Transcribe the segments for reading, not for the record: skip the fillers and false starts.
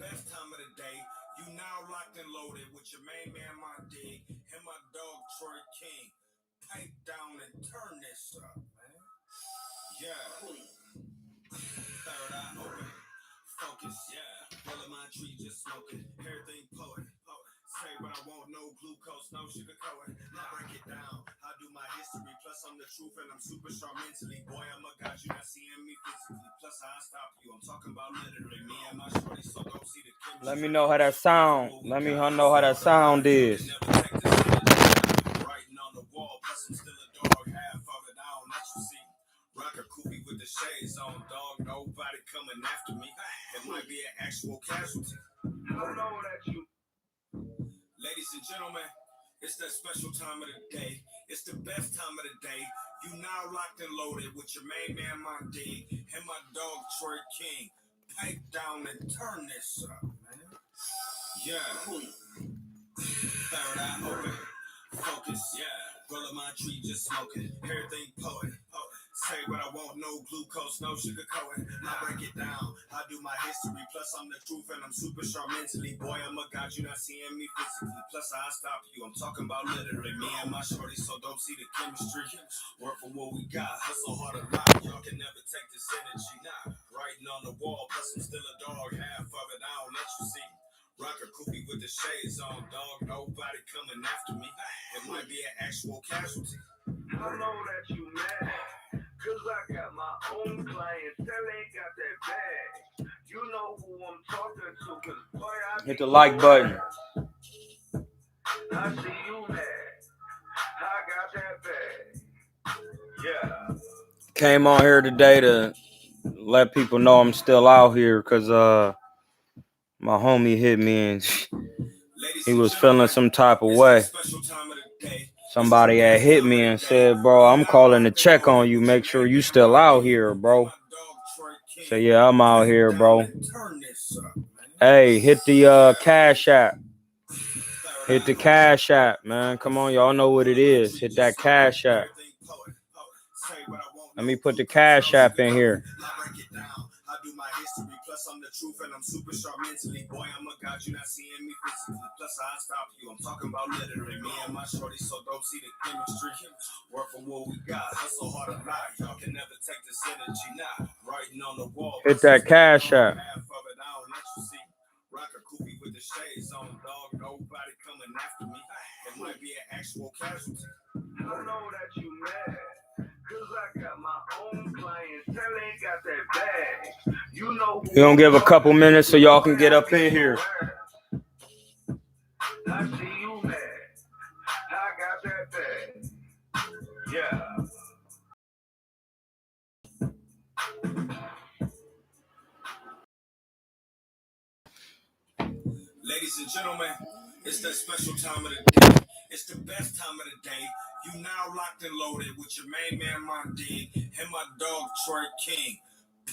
best time of the day. You now locked and loaded with your main man, my dig, and my dog, Troy King. Pipe down and turn this up, man. Yeah. Third eye open. Focus, yeah. Rolling my tree, just smoking. Everything poet. Say what I want, no glucose, no sugar coating. Now break it down. I do my history, plus I'm the truth and I'm super strong mentally. Boy, I'm a god, you not seeing me physically. Plus I stop you. I'm talking about literally me and my shorty, so don't see the chemistry. Let me know how that sound. Let me know how that sound is. Writing on the wall, plus I'm still a dog. Half of it, I don't let you see. Rocker Koopy with the shades on, dog. Nobody coming after me. It might be an actual casualty. I don't know that you. Ladies and gentlemen, it's that special time of the day. It's the best time of the day. You now locked and loaded with your main man, my dig, and my dog, Troy King. Pipe down and turn this up, man. Yeah. Third eye open. Focus, yeah. Rolling my tree, just smoking. Everything poet. Say what I want, no glucose, no sugar coating. Now break it down. I do my history, plus I'm the truth and I'm super strong mentally. Boy, I'm a god, you not seeing me physically. Plus I stop you. I'm talking about literally me and my shorty, so don't see the chemistry. Work for what we got, hustle hard a lot. Y'all can never take this energy. Nah, writing on the wall, plus I'm still a dog. Half of it I don't let you see. Rocker Koopy with the shades on, dog. Nobody coming after me. It might be an actual casualty. I know that you mad. Cause I got my own clients, still ain't got that bag. You know who I'm talking to, cause boy, I hit the like button. I see you mad. I got that bag. Yeah. Came on here today to let people know I'm still out here because my homie hit me and he was feeling some type of way. Somebody had hit me and said, bro, I'm calling to check on you. Make sure you still out here, bro. So yeah, I'm out here, bro. Hey, hit the Cash App. Hit the Cash App, man. Come on, y'all know what it is. Hit that Cash App. Let me put the Cash App in here. Plus I'm the truth and I'm super sharp mentally. Boy, I'm a god, you not seeing me physically. Plus I stop you. I'm talking about literally me and my shorty, so don't see the chemistry. Work for what we got, hustle hard a lot. Y'all can never take this energy. Nah, writing on the wall. Hit that Cash App. Half of it I don't let you see. Rocker Koopy with the shades on, dog. Nobody coming after me. It might be an actual casualty. I know that you mad. Cause I got my own clients, still ain't got that bag. You know We're gonna give a couple minutes so y'all can get up in here. I see you mad. I got that bag. Yeah. Ladies and gentlemen, it's that special time of the day. It's the best time of the day. You now locked and loaded with your main man, my dig, and my dog, Troy King.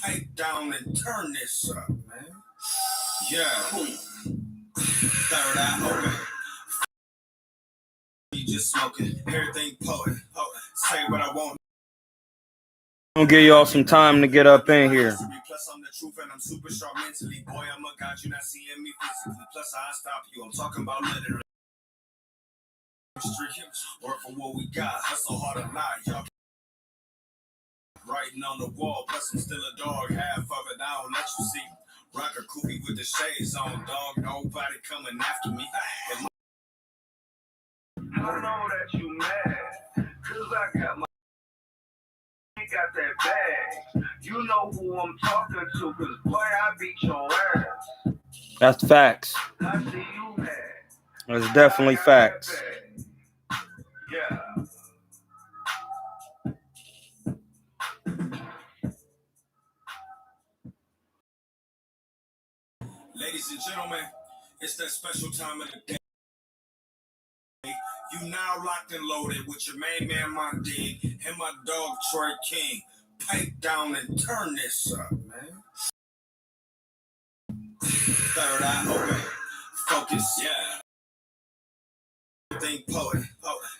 Pipe down and turn this up, man. Yeah. Third eye open. You just smoking. Everything poet. Say what I want. I'm gonna give y'all some time to get up in here. Plus I'm the truth and I'm super sharp mentally. Boy, I'm a god, you not seeing me physically. Plus I stop you. I'm talking about literally. Work for what we got, hustle hard a lot, y'all. Writing on the wall, plus I'm still a dog. Half of it I don't let you see. Rocker Koopy with the shades on, dog. Nobody coming after me. I know that you mad, cause I got my got that bag. You know who I'm talking to, cause boy, I beat your ass. That's facts. I see you mad. That's definitely facts. Yeah. Ladies and gentlemen, it's that special time of the day. You now locked and loaded with your main man, my dig, and my dog, Troy King. Pipe down and turn this up, man. Third eye open. Focus, yeah. Everything poet.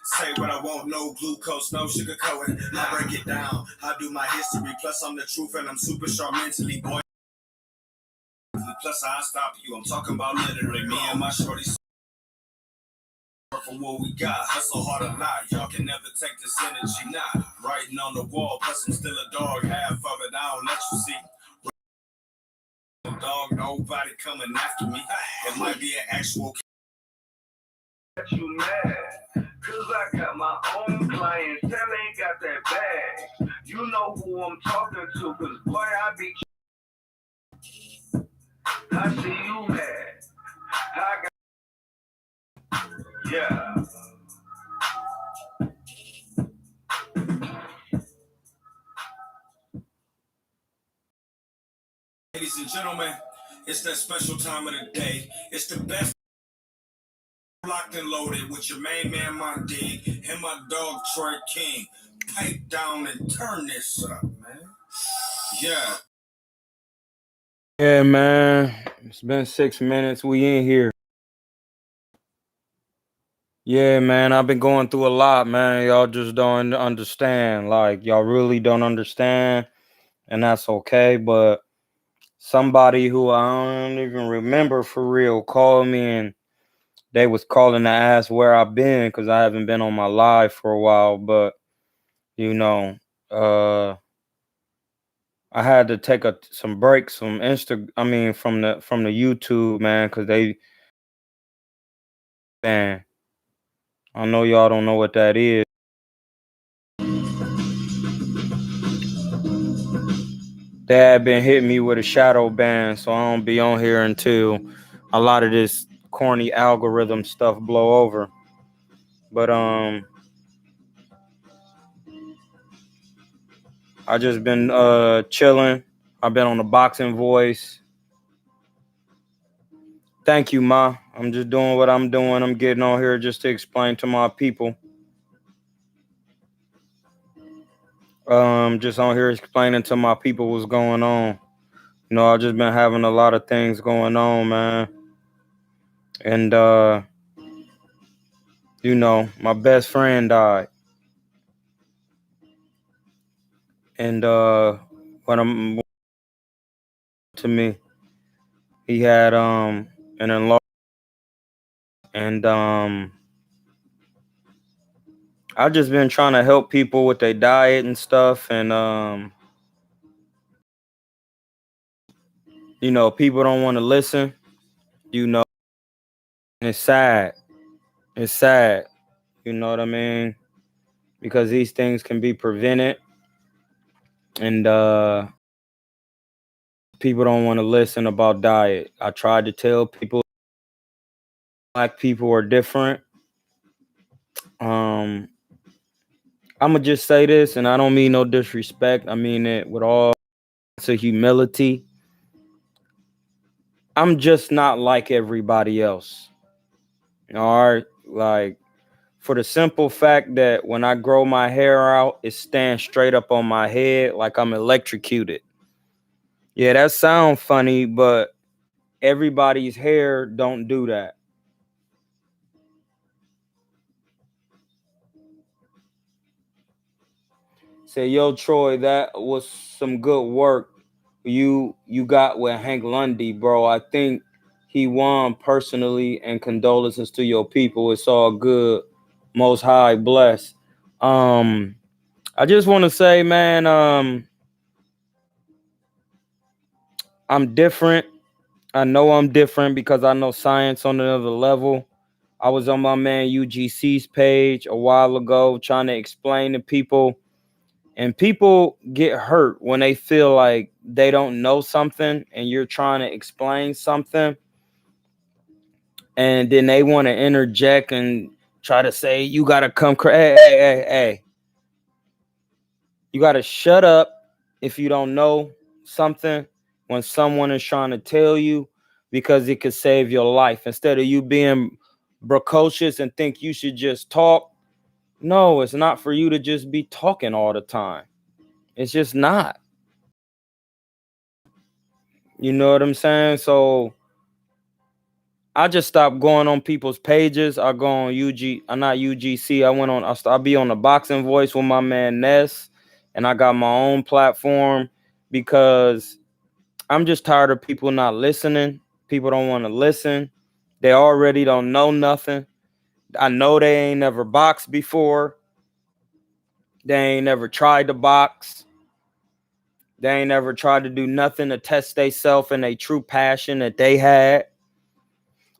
Say what I want, no glucose, no sugar coating. I break it down. I do my history, plus I'm the truth and I'm super sharp mentally, boy. plus I stop you. I'm talking about literally me and my shorty. For what we got, hustle hard a lot. Y'all can never take this energy, nah. Writing on the wall, plus I'm still a dog. Half of it, I don't let you see. Dog, nobody coming after me. It might be an actual. You mad? Cause I got my own clientele, ain't got that bag. You know who I'm talking to, cause boy, I be. I see you mad. I got. Yeah. Ladies and gentlemen, it's that special time of the day. It's the best. Locked and loaded with your main man, my dig, and my dog, Troy King. Pipe down and turn this up, man. Yeah. Yeah, man. It's been 6 minutes. We in here. Yeah, man. I've been going through a lot, man. Y'all just don't understand. Like, y'all really don't understand. And that's okay. But somebody who I don't even remember for real called me, and they was calling to ask where I've been because I haven't been on my live for a while. But, you know, I had to take some breaks from from the YouTube, man, because man, I know y'all don't know what that is. They had been hitting me with a shadow ban, so I don't be on here until a lot of this corny algorithm stuff blow over. But I just been chilling. I've been on the boxing voice. Thank you, Ma. I'm just doing what I'm doing. I'm getting on here just to explain to my people. Just on here explaining to my people what's going on. You know, I've just been having a lot of things going on, man. And you know, my best friend died. And when I'm to me, he had an in-law, and I've just been trying to help people with their diet and stuff, and you know, people don't want to listen, you know, and it's sad. It's sad, you know what I mean? Because these things can be prevented, and people don't want to listen about diet. I tried to tell people Black people are different. I'm gonna just say this, and I don't mean no disrespect. I mean it with all humility. I'm just not like everybody else. All right, like for the simple fact that when I grow my hair out, it stands straight up on my head like I'm electrocuted. Yeah, that sounds funny, but everybody's hair don't do that. Say, yo, Troy, that was some good work you got with Hank Lundy, bro. I think he won personally, and condolences to your people. It's all good. Most High bless. I just want to say, man, I'm different. I know I'm different because I know science on another level. I was on my man UGC's page a while ago trying to explain to people, and people get hurt when they feel like they don't know something and you're trying to explain something, and then they want to interject and try to say, you got to come, hey. You got to shut up if you don't know something when someone is trying to tell you, because it could save your life. Instead of you being precocious and think you should just talk, no, it's not for you to just be talking all the time. It's just not. You know what I'm saying? So I just stopped going on people's pages. I go on not UGC. I'll be on the boxing voice with my man Ness, and I got my own platform because I'm just tired of people not listening. People don't want to listen. They already don't know nothing. I know they ain't never boxed before. They ain't never tried to box. They ain't never tried to do nothing to test themselves and their true passion that they had.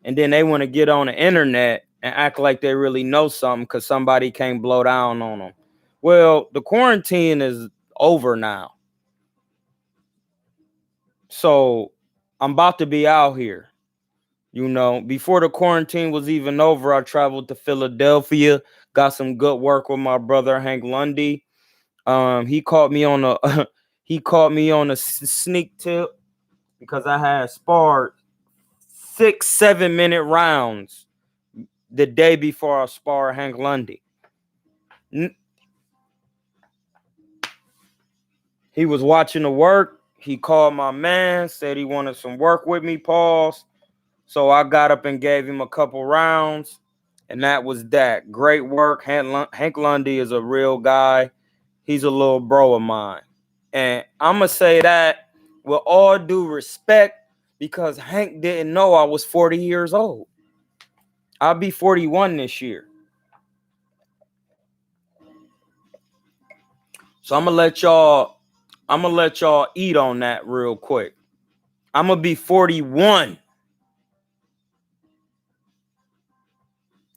And then they want to get on the internet and act like they really know something because somebody can't blow down on them. Well, the quarantine is over now. So I'm about to be out here. You know, before the quarantine was even over, I traveled to Philadelphia, got some good work with my brother Hank Lundy. He caught me on a he caught me on a sneak tip because I had sparred 6-7 minute rounds the day before I sparred Hank Lundy. He was watching the work. He called my man, said he wanted some work with me, pause. So I got up and gave him a couple rounds, and that was that. Great work. Hank Lundy is a real guy. He's a little bro of mine. And I'm going to say that with all due respect because Hank didn't know I was 40 years old. I'll be 41 this year. So I'm going to let y'all eat on that real quick. I'm going to be 41.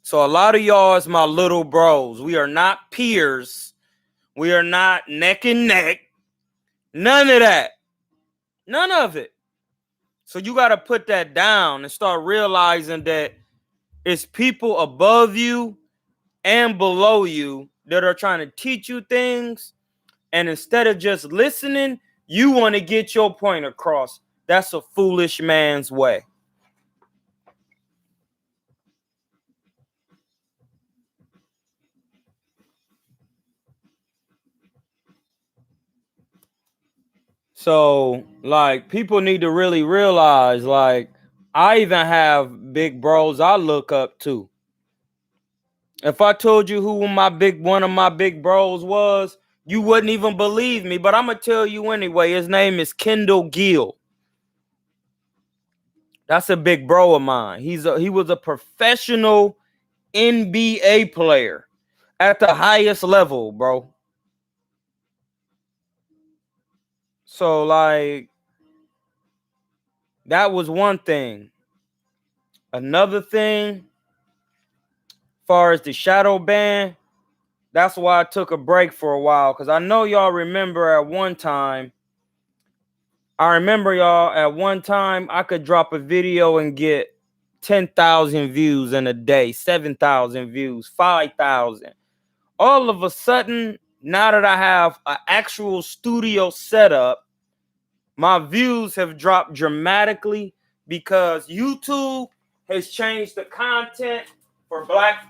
So a lot of y'all is my little bros. We are not peers. We are not neck and neck. None of that. None of it. So you got to put that down and start realizing that it's people above you and below you that are trying to teach you things. And instead of just listening, you want to get your point across. That's a foolish man's way. So, like, people need to really realize, like, I even have big bros I look up to. If I told you who one of my big bros was, you wouldn't even believe me. But I'm gonna tell you anyway. His name is Kendall Gill. That's a big bro of mine. He was a professional NBA player at the highest level, bro. So like that was one thing. Another thing, far as the shadow ban, that's why I took a break for a while. Cause I know y'all remember at one time. I remember y'all at one time I could drop a video and get 10,000 views in a day, 7,000 views, 5,000. All of a sudden, now that I have an actual studio setup, my views have dropped dramatically because YouTube has changed the content for black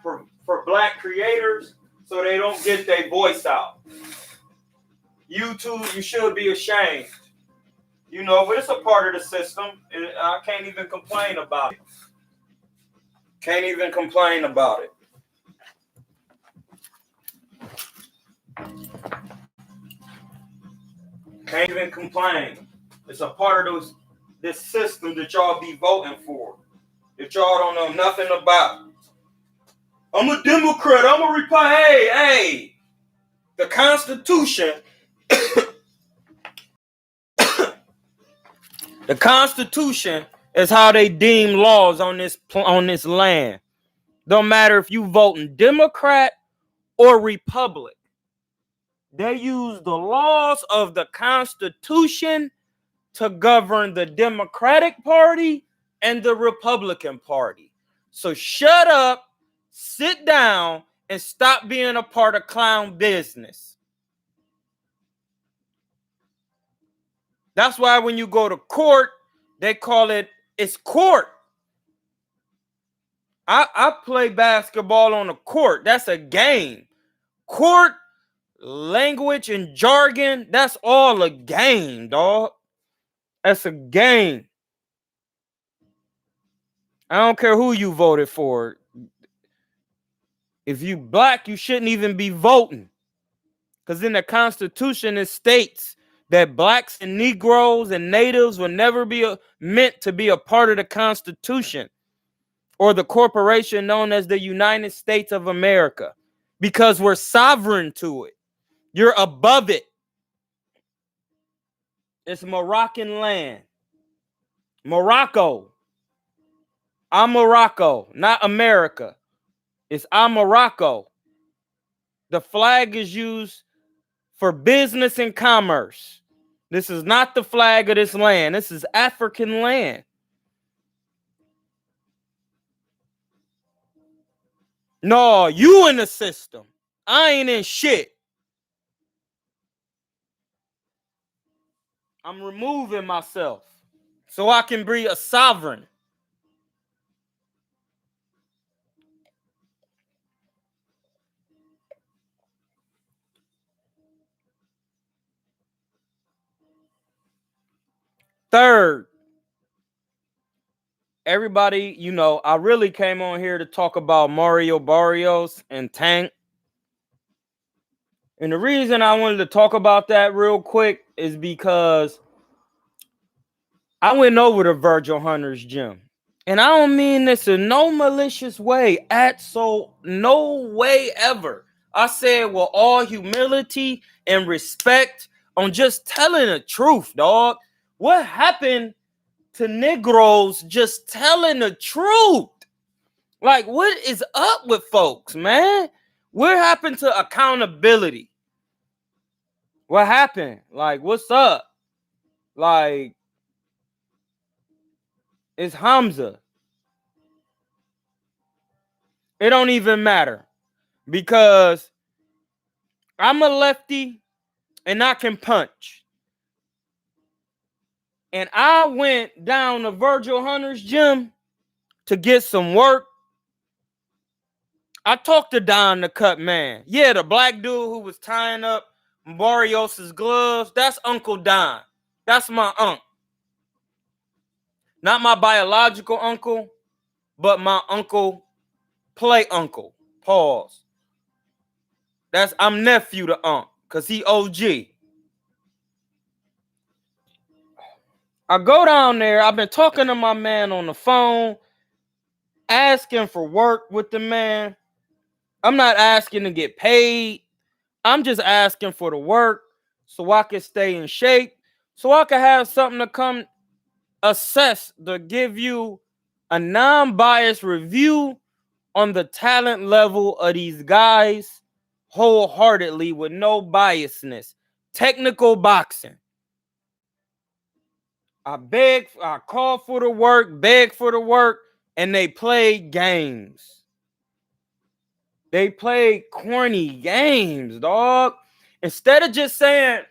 creators so they don't get their voice out. YouTube, you should be ashamed. You know, but it's a part of the system. I can't even complain about it. Can't even complain about it. Can't even complain. It's a part of this system that y'all be voting for. That y'all don't know nothing about. I'm a Democrat. I'm a Republican. Hey. The Constitution. The Constitution is how they deem laws on this land. Don't matter if you voting Democrat or Republic. They use the laws of the Constitution to govern the Democratic Party and the Republican Party. So shut up, sit down, and stop being a part of clown business. That's why when you go to court, they call it's court. I play basketball on a court. That's a game. Court, language, and jargon, that's all a game, dog. That's a game. I don't care who you voted for. If you black, you shouldn't even be voting. Because in the Constitution, it states that blacks and Negroes and natives will never be meant to be a part of the Constitution or the corporation known as the United States of America, because we're sovereign to it. You're above it. It's Moroccan land. Morocco. I'm Morocco, not America. It's I'm Morocco. The flag is used for business and commerce. This is not the flag of this land. This is African land. No, you in the system. I ain't in shit. I'm removing myself so I can be a sovereign. Third, everybody, I really came on here to talk about Mario Barrios and Tank. And the reason I wanted to talk about that real quick is because I went over to Virgil Hunter's gym. And I don't mean this in no malicious way, no way ever. I said with all humility and respect on just telling the truth, dog. What happened to Negroes just telling the truth? Like, what is up with folks, man? What happened to accountability? What happened? Like, what's up? Like, it's Hamza. It don't even matter because I'm a lefty and I can punch. And I went down to Virgil Hunter's gym to get some work. I talked to Don the cut man. Yeah, the black dude who was tying up Barrios's gloves. That's Uncle Don. That's my uncle. Not my biological uncle, but my uncle, play uncle. Pause. I'm nephew to uncle, because he OG. I go down there. I've been talking to my man on the phone, asking for work with the man. I'm not asking to get paid. I'm just asking for the work so I can stay in shape, so I can have something to come assess, to give you a non-biased review on the talent level of these guys wholeheartedly with no biasness. Technical boxing. I call for the work, beg for the work, and they play games. They play corny games, dog. Instead of just saying,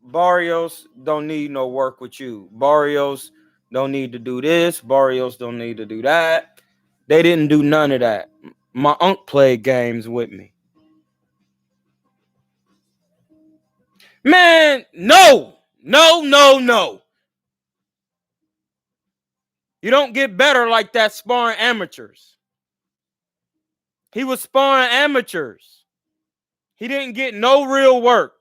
Barrios don't need no work with you. Barrios don't need to do this. Barrios don't need to do that. They didn't do none of that. My uncle played games with me. Man, no. You don't get better like that sparring amateurs. He was sparring amateurs. He didn't get no real work.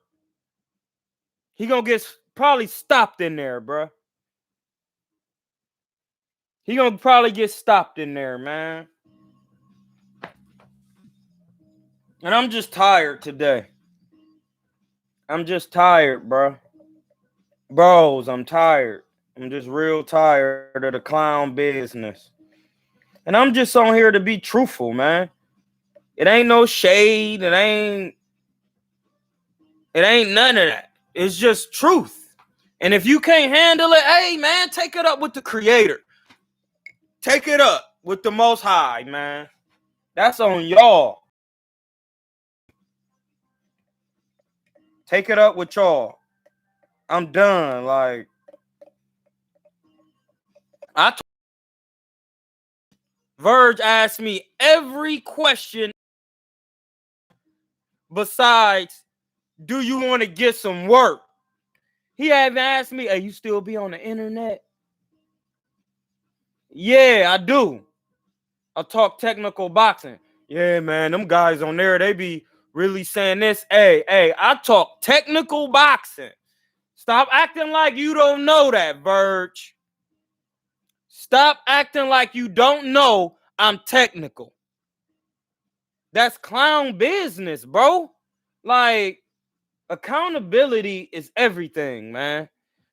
He gonna get probably stopped in there, bro. He gonna probably get stopped in there, man. And I'm just tired today. I'm just tired, bro. Bros, I'm tired. I'm just real tired of the clown business. And I'm just on here to be truthful, man. It ain't no shade. It ain't none of that. It's just truth. And if you can't handle it, hey, man, take it up with the creator. Take it up with the Most High, man. That's on y'all. Take it up with y'all. I'm done. Like, Verge asked me every question besides, do you want to get some work? He haven't asked me, hey, you still be on the internet? Yeah, I do. I talk technical boxing. Yeah, man, them guys on there, they be really saying this. Hey, I talk technical boxing. Stop acting like you don't know that, Verge. Stop acting like you don't know I'm technical. That's clown business, bro. Like, accountability is everything, man.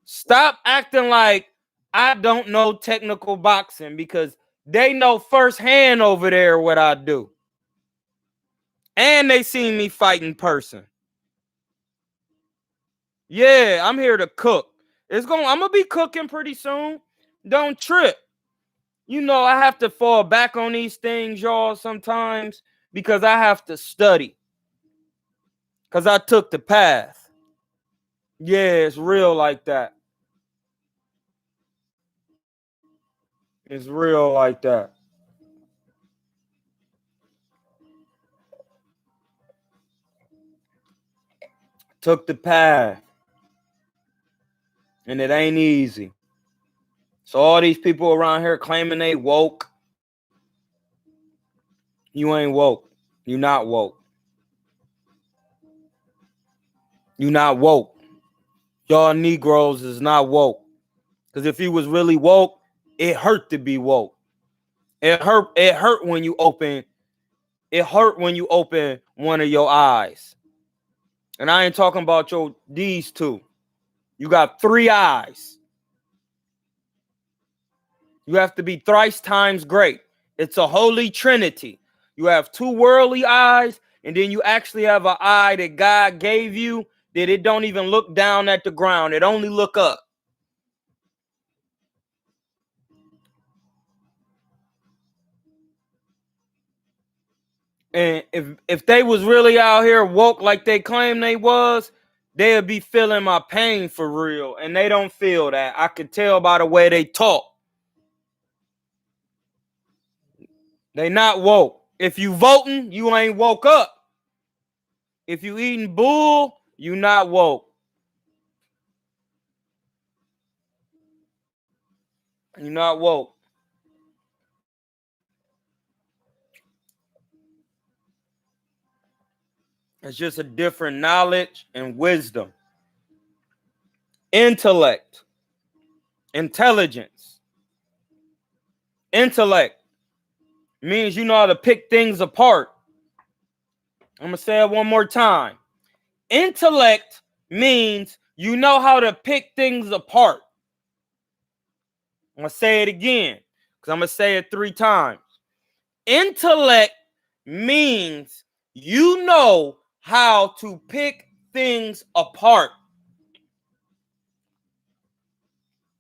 Stop acting like I don't know technical boxing, because they know firsthand over there what I do. And they seen me fight in person. Yeah, I'm here to cook. I'm gonna be cooking pretty soon. Don't trip. You know, I have to fall back on these things, y'all, sometimes, because I have to study. Because I took the path. Yeah, it's real like that. It's real like that. Took the path. And it ain't easy. So all these people around here claiming they woke. You ain't woke. You not woke. You not woke. Y'all Negroes is not woke. Because if you was really woke, it hurt to be woke. It hurt when you open. It hurt when you open one of your eyes. And I ain't talking about these two. You got 3 eyes. You have to be thrice times great. It's a holy trinity. You have 2 worldly eyes, and then you actually have an eye that God gave you that it don't even look down at the ground. It only look up. And if they was really out here woke like they claim they was, they'd be feeling my pain for real. And they don't feel that. I could tell by the way they talk. They not woke. If you voting, you ain't woke up. If you eating bull, you not woke. You not woke. It's just a different knowledge and wisdom. Intellect. Intelligence. Intellect means you know how to pick things apart. I'm going to say it one more time. Intellect means you know how to pick things apart. I'm going to say it again because I'm going to say it 3 times. Intellect means you know how to pick things apart.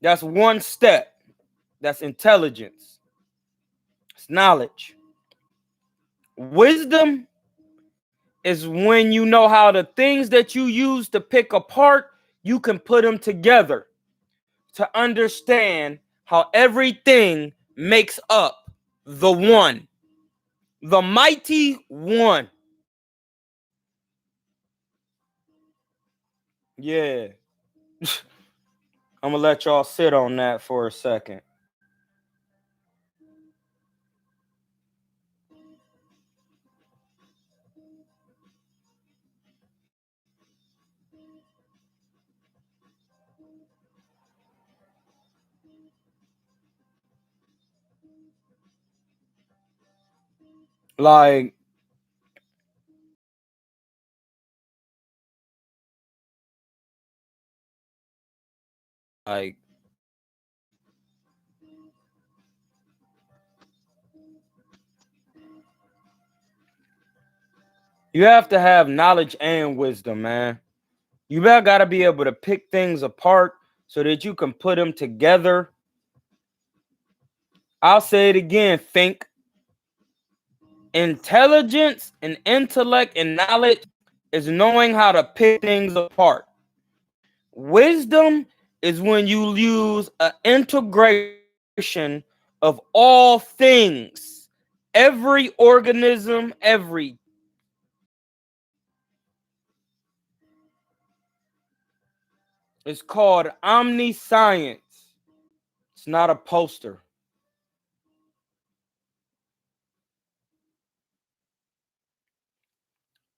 That's one step. That's intelligence. It's knowledge. Wisdom is when you know how the things that you use to pick apart, you can put them together to understand how everything makes up the one, the mighty one. Yeah. I'm going to let y'all sit on that for a second. Like you have to have knowledge and wisdom, man. You got to be able to pick things apart so that you can put them together. I'll say it again, think. Intelligence and intellect and knowledge is knowing how to pick things apart. Wisdom is when you use an integration of all things, every organism, every. It's called omniscience. It's not a poster.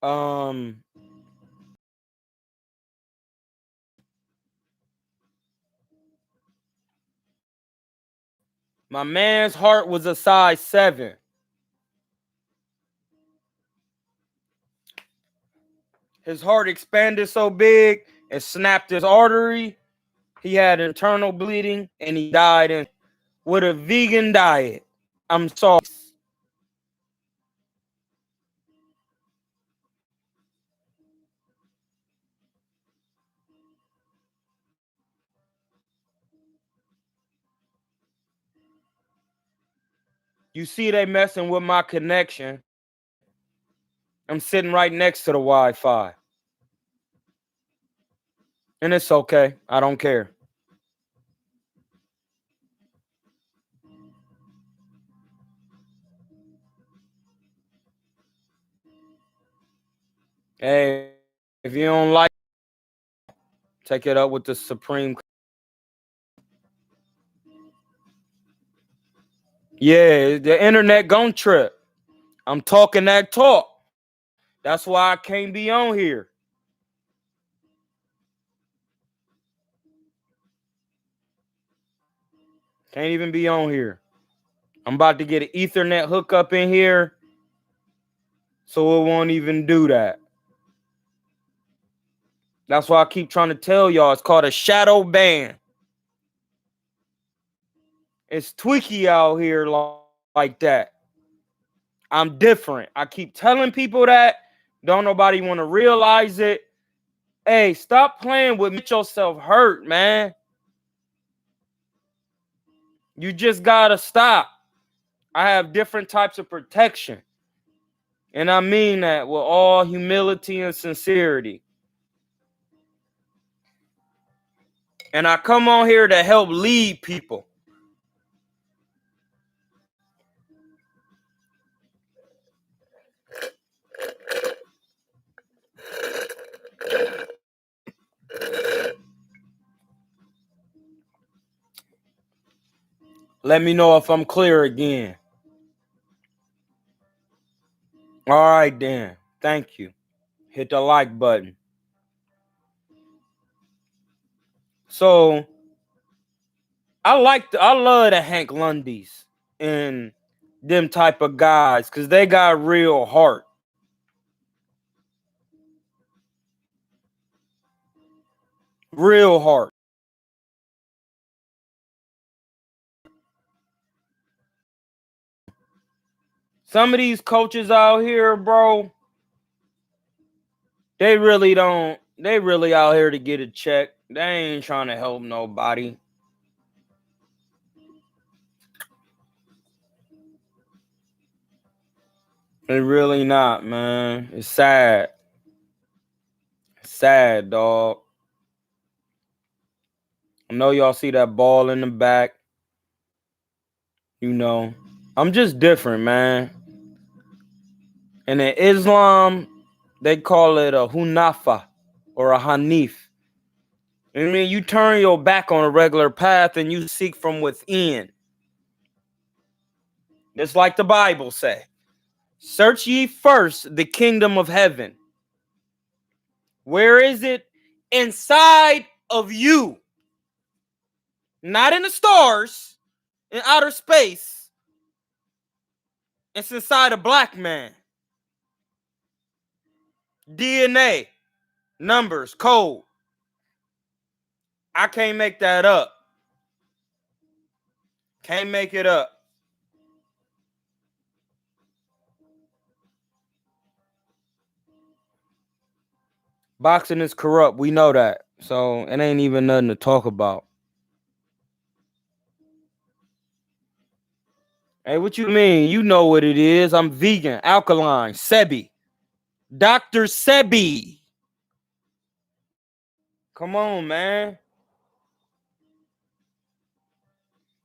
My man's heart was a size 7. His heart expanded so big and snapped his artery. He had internal bleeding and he died with a vegan diet. I'm sorry. You see they messing with my connection. I'm sitting right next to the Wi-Fi. And it's okay. I don't care. Hey, if you don't like it, take it up with the Supreme. Yeah, the internet gon' trip. I'm talking that talk. That's why I can't be on here. Can't even be on here. I'm about to get an Ethernet hookup in here, so it won't even do that. That's why I keep trying to tell y'all it's called a shadow ban. It's tweaky out here like that. I'm different. I keep telling people that. Don't nobody want to realize it. Hey, stop playing with me. Get yourself hurt, man. You just gotta stop. I have different types of protection. And I mean that with all humility and sincerity. And I come on here to help lead people. Let me know if I'm clear again. All right, then. Thank you. Hit the like button. So I love the Hank Lundys and them type of guys because they got real heart. Real heart. Some of these coaches out here, bro, they really out here to get a check. They ain't trying to help nobody. They really not, man. It's sad. It's sad, dog. I know y'all see that ball in the back. You know, I'm just different, man. And in Islam, they call it a hunafa or a hanif. I mean, you turn your back on a regular path and you seek from within. Just like the Bible say. Search ye first the kingdom of heaven. Where is it? Inside of you. Not in the stars, in outer space. It's inside a black man. DNA, numbers, code. I can't make that up. Can't make it up. Boxing is corrupt. We know that. So it ain't even nothing to talk about. Hey, what you mean? You know what it is. I'm vegan, alkaline, Sebi. Dr. Sebi. Come on, man.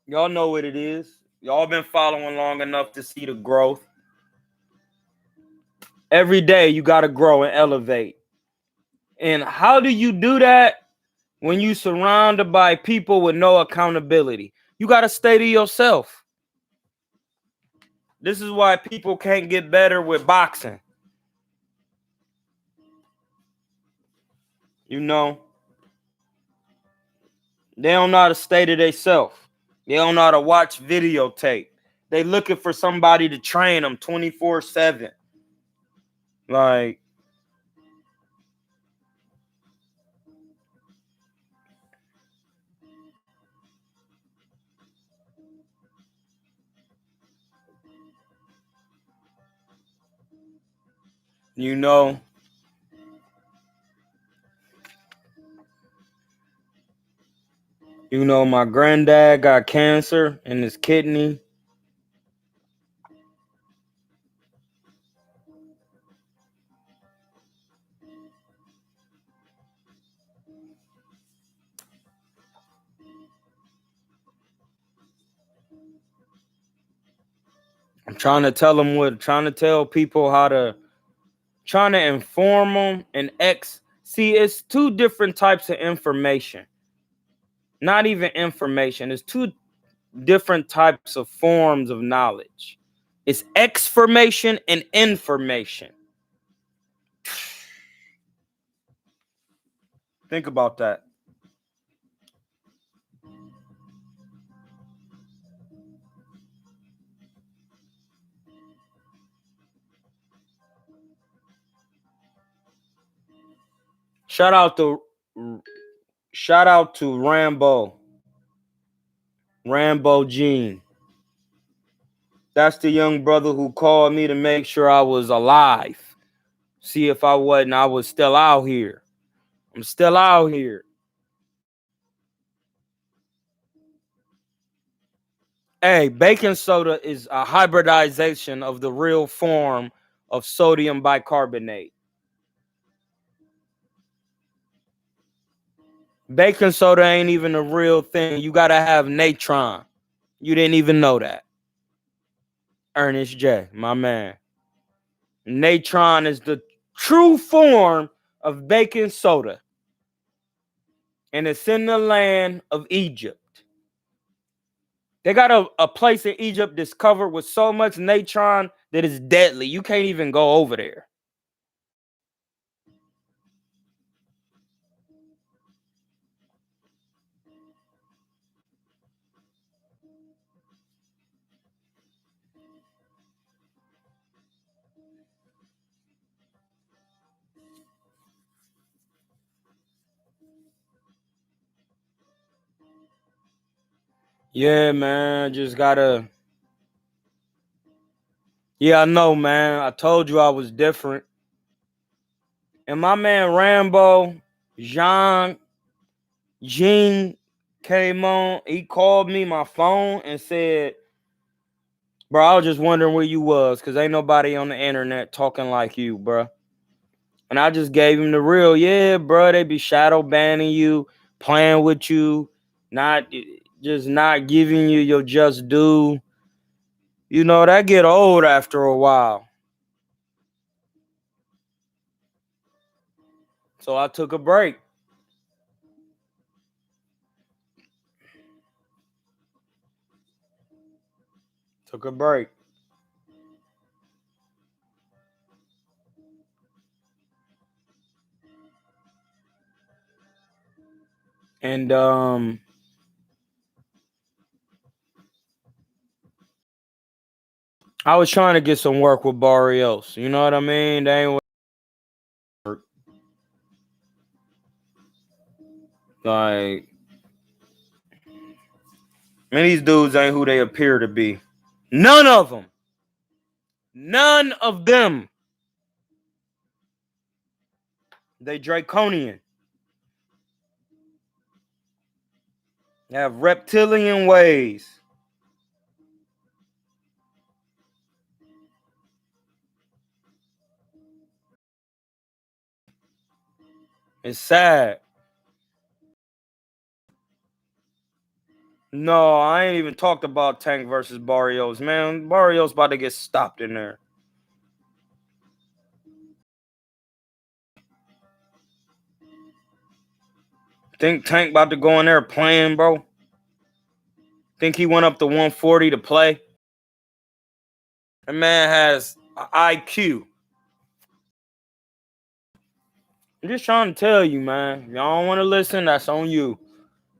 Y'all know what it is. Y'all been following long enough to see the growth. Every day you got to grow and elevate. And how do you do that when you surrounded by people with no accountability? You got to stay to yourself. This is why people can't get better with boxing. You know, they don't know how to stay to themselves. They don't know how to watch videotape. They looking for somebody to train them 24/7. Like, you know, my granddad got cancer in his kidney. I'm trying to trying to tell people how to, trying to inform them and see, it's two different types of information. Not even information. It's two different types of forms of knowledge. It's exformation and information. Think about that. Shout out to Rambo Gene. That's the young brother who called me to make sure I was alive. See if I wasn't, I was still out here. I'm still out here. Hey, baking soda is a hybridization of the real form of sodium bicarbonate. Baking soda ain't even a real thing. You gotta have natron. You didn't even know that. Ernest J, my man. Natron is the true form of baking soda. And it's in the land of Egypt. They got a place in Egypt that's covered with so much natron that it's deadly. You can't even go over there. Yeah, man. Just gotta. Yeah, I know, man. I told you I was different. And my man Rambo, Jean came on. He called me my phone and said, bro, I was just wondering where you was, because ain't nobody on the internet talking like you, bro. And I just gave him the real, yeah, bro. They be shadow banning you, playing with you, not giving you your just due. You know, that get old after a while. So I took a break. Took a break. And I was trying to get some work with Barrios. You know what I mean? They ain't work. Like, man, these dudes ain't who they appear to be. None of them. None of them. They draconian. They have reptilian ways. It's sad. No, I ain't even talked about Tank versus Barrios, man. Barrios about to get stopped in there. Think Tank about to go in there playing, bro? Think he went up to 140 to play? That man has IQ. I'm just trying to tell you, man. If y'all don't want to listen, that's on you.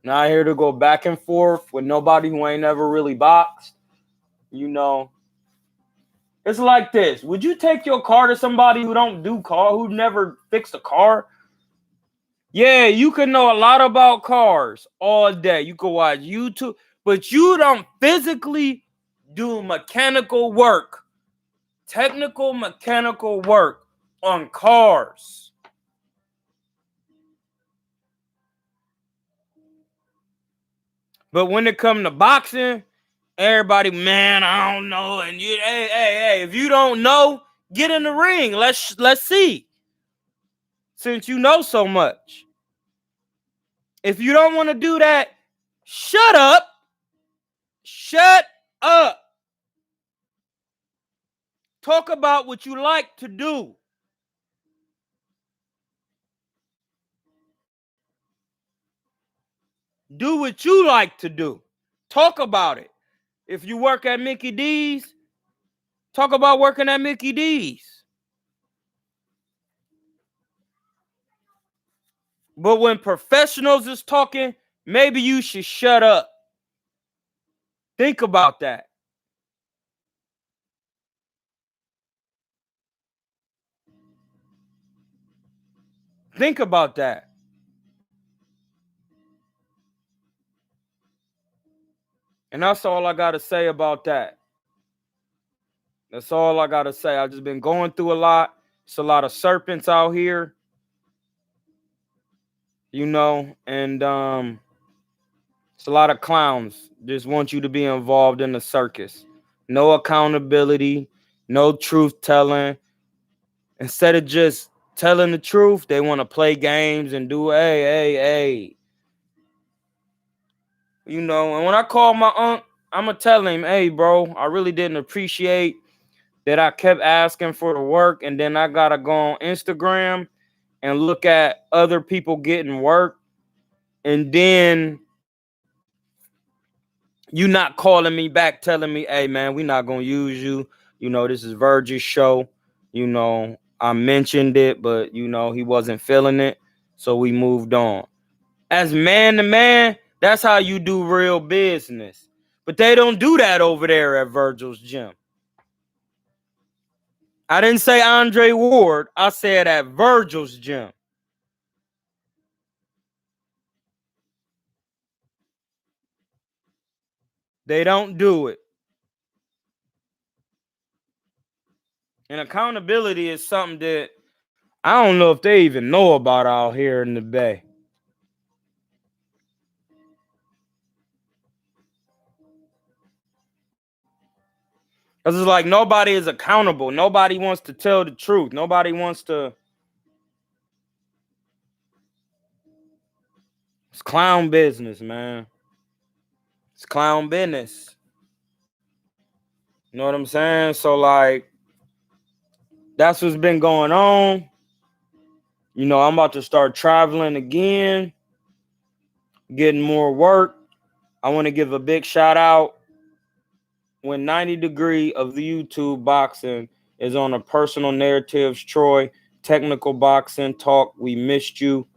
Not here to go back and forth with nobody who ain't ever really boxed. You know, it's like this. Would you take your car to somebody who don't do car, who never fixed a car? Yeah, you can know a lot about cars all day. You can watch YouTube, but you don't physically do mechanical work, technical mechanical work on cars. But when it comes to boxing, everybody, man, I don't know. And you, hey, if you don't know, get in the ring. Let's see. Since you know so much. If you don't want to do that, shut up. Shut up. Talk about what you like to do. Do what you like to do. Talk about it. If you work at Mickey D's, talk about working at Mickey D's. But when professionals is talking, maybe you should shut up. Think about that. Think about that. And that's all I got to say about that. That's all I got to say. I've just been going through a lot. It's a lot of serpents out here, and it's a lot of clowns. Just want you to be involved in the circus. No accountability, no truth telling. Instead of just telling the truth, they want to play games and do, hey. And when I call my aunt, I'm going to tell him, hey, bro, I really didn't appreciate that I kept asking for the work. And then I got to go on Instagram and look at other people getting work. And then you not calling me back, telling me, hey, man, we not going to use you. This is Virgil's show. I mentioned it, but, he wasn't feeling it. So we moved on. As man to man, that's how you do real business. But they don't do that over there at Virgil's gym. I didn't say Andre Ward. I said at Virgil's gym. They don't do it. And accountability is something that I don't know if they even know about out here in the Bay. Because it's like nobody is accountable. Nobody wants to tell the truth. Nobody wants to. It's clown business, man. It's clown business. You know what I'm saying? So, like, that's what's been going on. I'm about to start traveling again, getting more work. I want to give a big shout out when 90 Degree of the YouTube boxing is on a personal narratives. Troy, technical boxing talk. We missed you.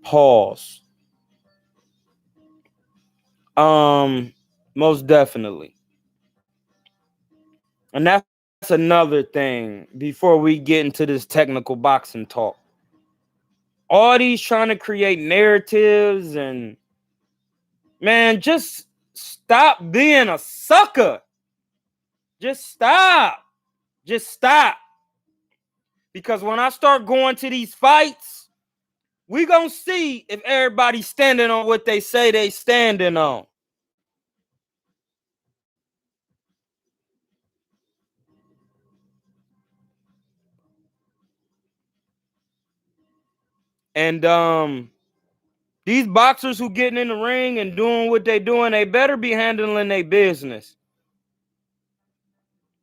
Pause. Most definitely. And that's another thing before we get into this technical boxing talk. All these trying to create narratives and man, just stop being a sucker. Just stop. Just stop. Because when I start going to these fights, we gonna see if everybody's standing on what they say they standing on. And these boxers who getting in the ring and doing what they doing, they better be handling their business.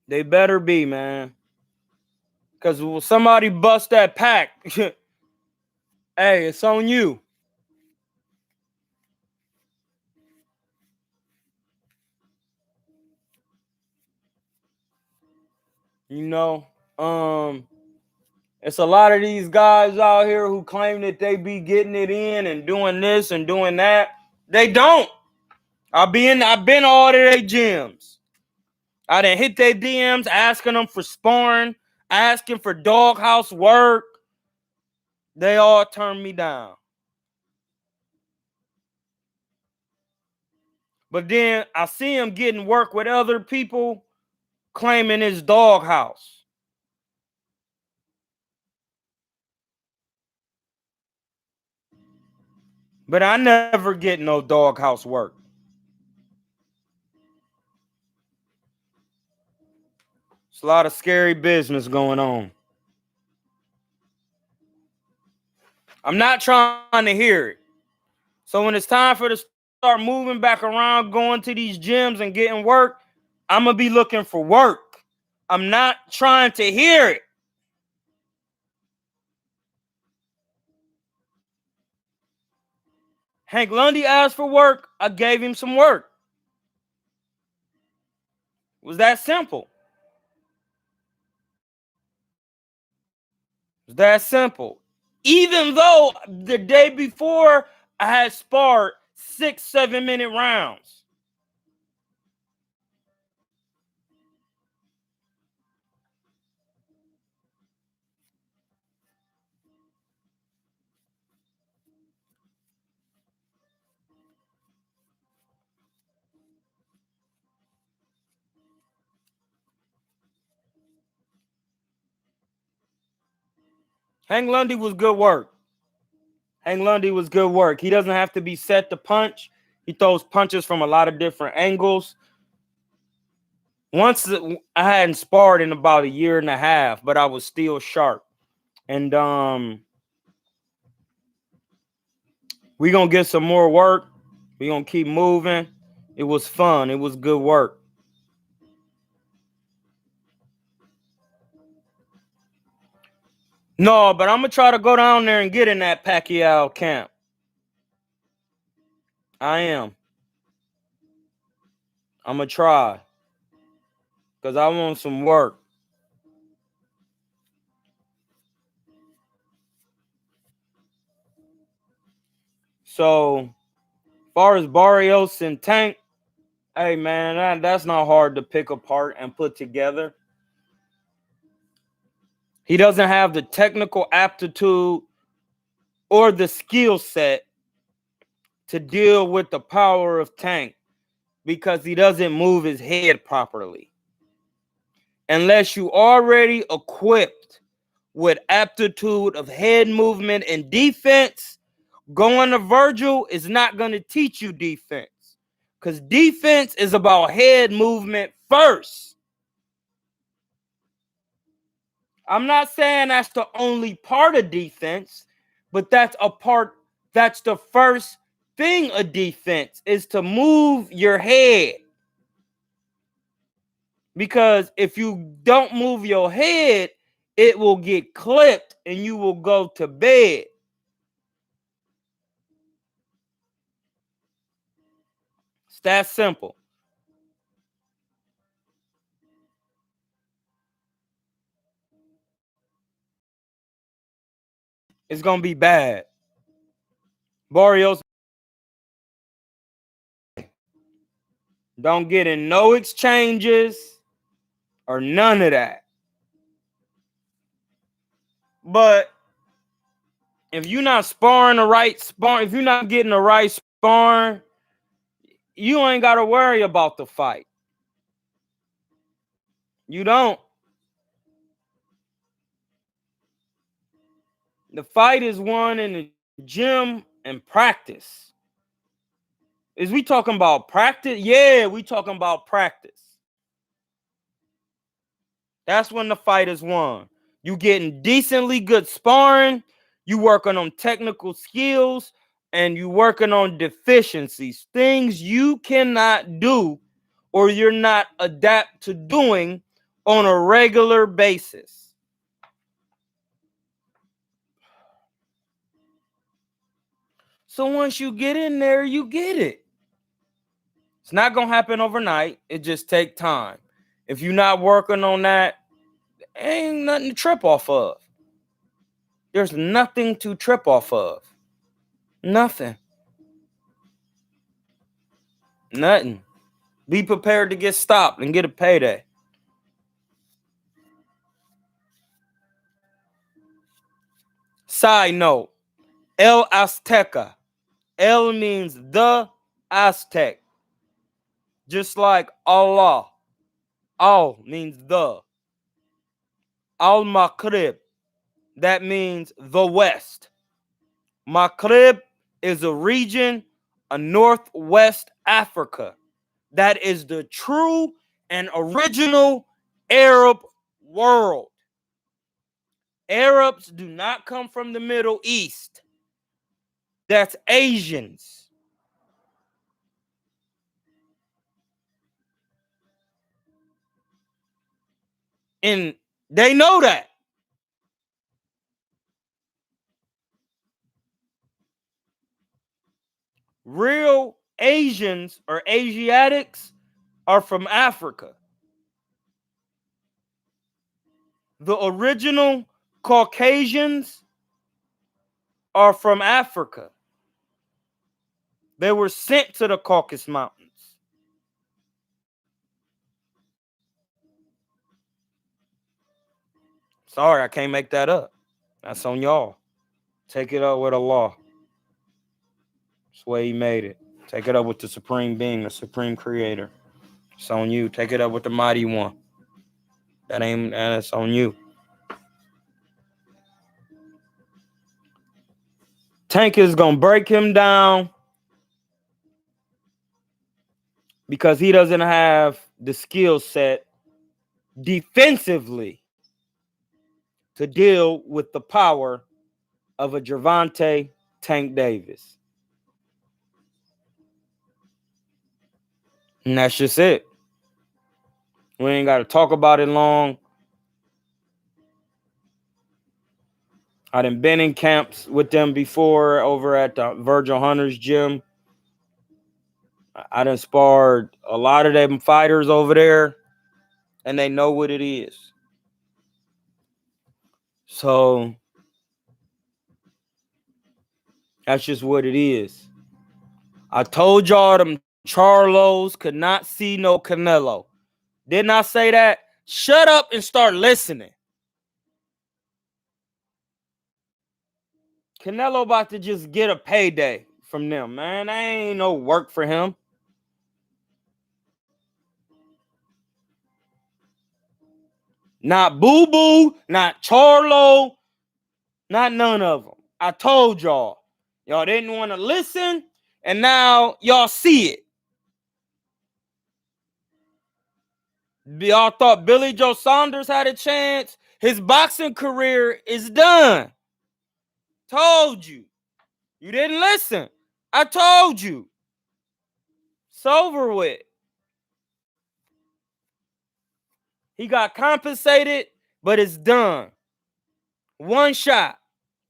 They better be, man. Because will somebody bust that pack, hey, it's on you. You know, It's a lot of these guys out here who claim that they be getting it in and doing this and doing that. They don't. I've been all to their gyms. I done hit their DMs asking them for sparring, asking for doghouse work. They all turned me down. But then I see them getting work with other people claiming it's doghouse. But I never get no doghouse work. It's a lot of scary business going on. I'm not trying to hear it. So when it's time for to start moving back around, going to these gyms and getting work, I'm going to be looking for work. I'm not trying to hear it. Hank Lundy asked for work. I gave him some work. It was that simple. It was that simple. Even though the day before I had sparred 6-7 minute rounds. Hank Lundy was good work. Hank Lundy was good work. He doesn't have to be set to punch. He throws punches from a lot of different angles. Once I hadn't sparred in about 1.5 years, but I was still sharp. And we gonna get some more work. We gonna keep moving. It was fun. It was good work. No, but I'm gonna try to go down there and get in that Pacquiao camp. I am. I'm gonna try. Because I want some work. So, as far as Barrios and Tank, hey man, that's not hard to pick apart and put together. He doesn't have the technical aptitude or the skill set to deal with the power of Tank because he doesn't move his head properly. Unless you already equipped with aptitude of head movement and defense, going to Virgil is not going to teach you defense. Because defense is about head movement first. I'm not saying that's the only part of defense, but that's the first thing of defense is to move your head. Because if you don't move your head, it will get clipped and you will go to bed. It's that simple. It's going to be bad. Barrios don't get in no exchanges or none of that. But if you're not sparring the right sparring, if you're not getting the right sparring, you ain't got to worry about the fight. You don't. The fight is won in the gym and practice. Is we talking about practice? Yeah, we talking about practice. That's when the fight is won. You getting decently good sparring, you working on technical skills, and you working on deficiencies, things you cannot do or you're not adapt to doing on a regular basis. So once you get in there, you get it. It's not going to happen overnight. It just take time. If you're not working on that, ain't nothing to trip off of. There's nothing to trip off of. Nothing. Nothing. Be prepared to get stopped and get a payday. Side note, El Azteca. El means the Aztec. Just like Allah. Al means the. Al Maghrib. That means the West. Maghrib is a region of Northwest Africa. That is the true and original Arab world. Arabs do not come from the Middle East. That's Asians. And they know that. Real Asians or Asiatics are from Africa. The original Caucasians are from Africa. They were sent to the Caucasus Mountains. Sorry, I can't make that up. That's on y'all. Take it up with Allah. That's the way he made it. Take it up with the supreme being, the supreme creator. It's on you. Take it up with the mighty one. That's on you. Tank is gonna break him down because he doesn't have the skill set defensively to deal with the power of a Gervonta Tank Davis. And that's just it. We ain't got to talk about it long. I done been in camps with them before over at the Virgil Hunter's gym. I done sparred a lot of them fighters over there, and they know what it is. So that's just what it is. I told y'all them Charlos could not see no Canelo. Didn't I say that? Shut up and start listening. Canelo about to just get a payday from them, man. That ain't no work for him. Not Boo Boo, not Charlo, not none of them. I told y'all. Y'all didn't want to listen, and now y'all see it. Y'all thought Billy Joe Saunders had a chance. His boxing career is done. Told you. You didn't listen. I told you. It's over with. He got compensated, but it's done. One shot.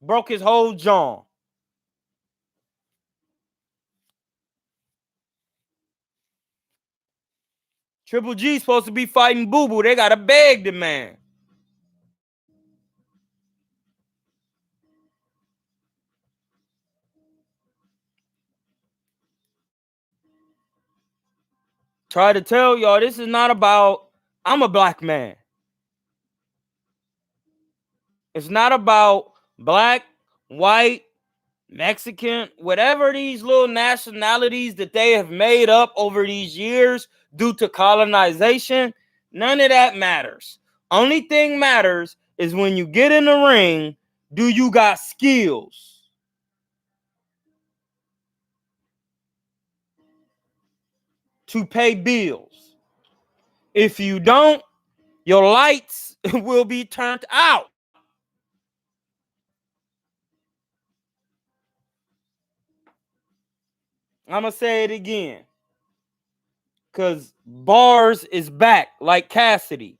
Broke his whole jaw. Triple G supposed to be fighting Boo Boo. They got to beg the man. Try to tell y'all this is not about I'm a black man. It's not about black, white, Mexican, whatever these little nationalities that they have made up over these years due to colonization. None of that matters. Only thing matters is when you get in the ring, do you got skills? To pay bills. If you don't, your lights will be turned out. I'm going to say it again. Because bars is back like Cassidy.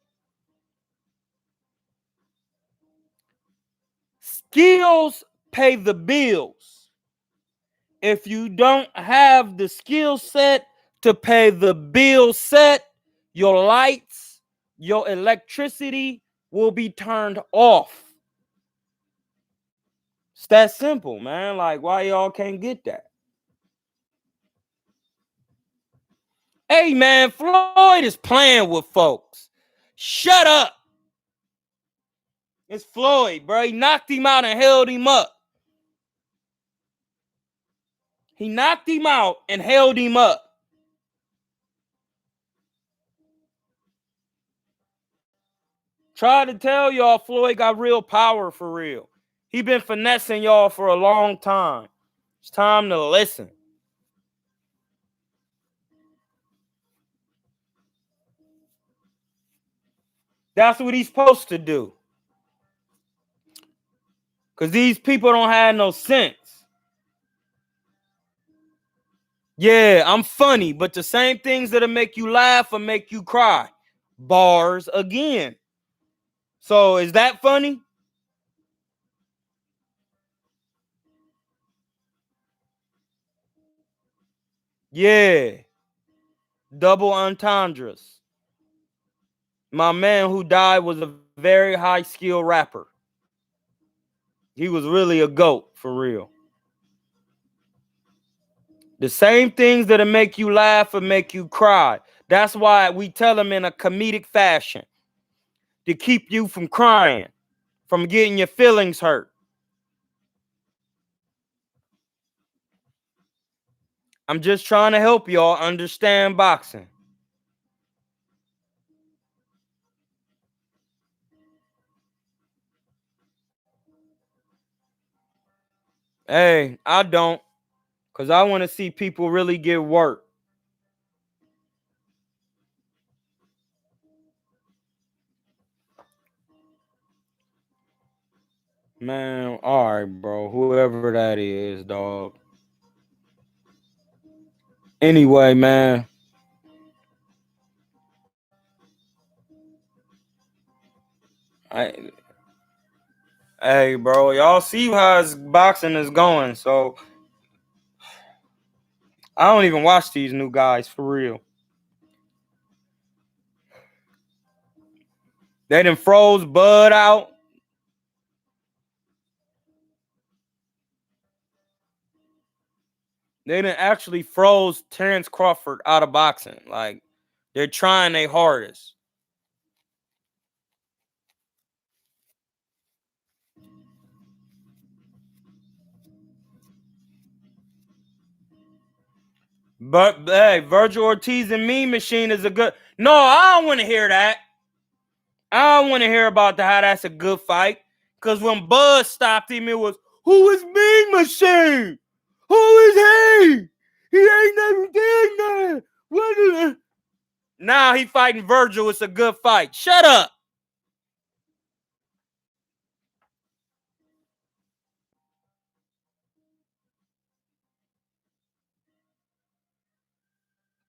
Skills pay the bills. If you don't have the skill set to pay the bill set, your lights, your electricity will be turned off. It's that simple, man. Like, why y'all can't get that? Hey, man, Floyd is playing with folks. Shut up. It's Floyd, bro. He knocked him out and held him up. He knocked him out and held him up. Try to tell y'all Floyd got real power for real. He been finessing y'all for a long time. It's time to listen. That's what he's supposed to do. Because these people don't have no sense. Yeah, I'm funny, but the same things that'll make you laugh or make you cry. Bars again. So is that funny? Yeah. Double entendres. My man who died was a very high skill rapper. He was really a GOAT for real. The same things that'll make you laugh or make you cry. That's why we tell them in a comedic fashion to keep you from crying, from getting your feelings hurt. I'm just trying to help y'all understand boxing. Hey, I don't, because I want to see people really get work. Man, all right, bro. Whoever that is, dog. Anyway, man. Hey, bro. Y'all see how his boxing is going, so I don't even watch these new guys for real. They done froze Bud out. They done actually froze Terrence Crawford out of boxing. Like, they're trying their hardest. But hey, Virgil Ortiz and Mean Machine is a good. No, I don't want to hear that. I don't want to hear about how that's a good fight. Because when Bud stopped him, it was, who is Mean Machine? Who is he? He ain't never did that. What is it? Now he fighting Virgil. It's a good fight. Shut up.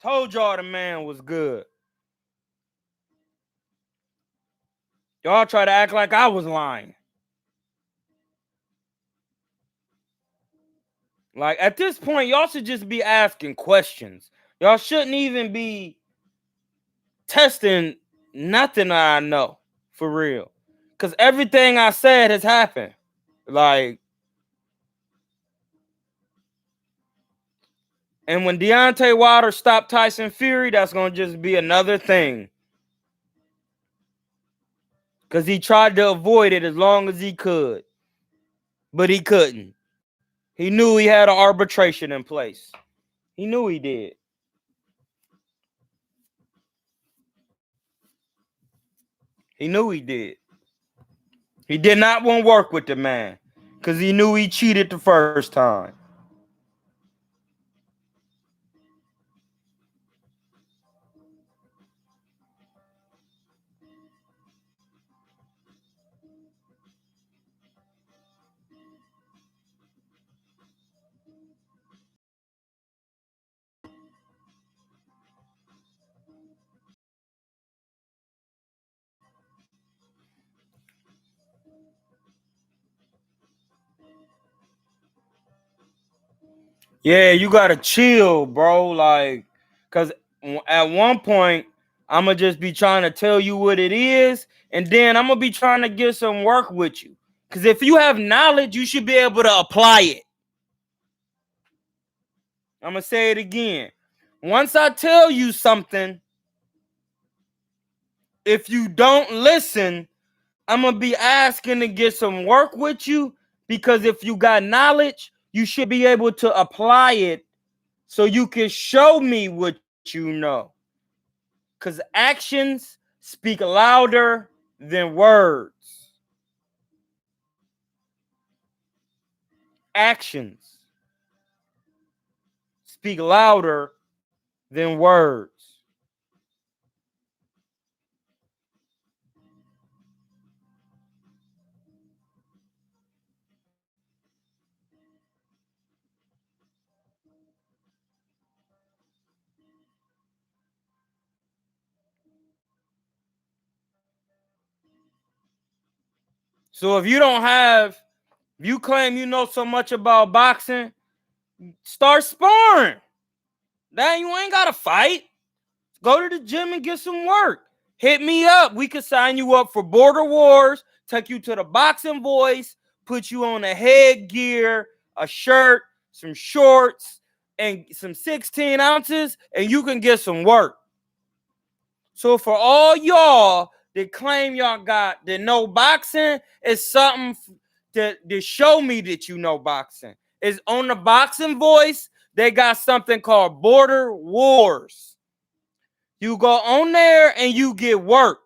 Told y'all the man was good. Y'all try to act like I was lying. Like, at this point, y'all should just be asking questions. Y'all shouldn't even be testing nothing I know, for real. Because everything I said has happened. Like, and when Deontay Wilder stopped Tyson Fury, that's going to just be another thing. Because he tried to avoid it as long as he could. But he couldn't. He knew he had an arbitration in place. He knew he did. He knew he did. He did not want to work with the man. Because he knew he cheated the first time. Yeah, you gotta chill, bro. Like, cause at one point I'm gonna just be trying to tell you what it is, and then I'm gonna be trying to get some work with you. Because if you have knowledge, you should be able to apply it. I'm going to say it again. Once I tell you something, if you don't listen, I'm going to be asking to get some work with you, because if you got knowledge, you should be able to apply it so you can show me what you know. Because actions speak louder than words. Actions speak louder than words. So if you claim you know so much about boxing, start sparring. Then you ain't got to fight. Go to the gym and get some work. Hit me up. We could sign you up for Border Wars, take you to the Boxing Voice, put you on a headgear, a shirt, some shorts, and some 16 ounces, and you can get some work. So for all y'all that claim y'all got that know boxing, it's something to show me that you know boxing. It's on the Boxing Voice. They got something called Border Wars. You go on there and you get work.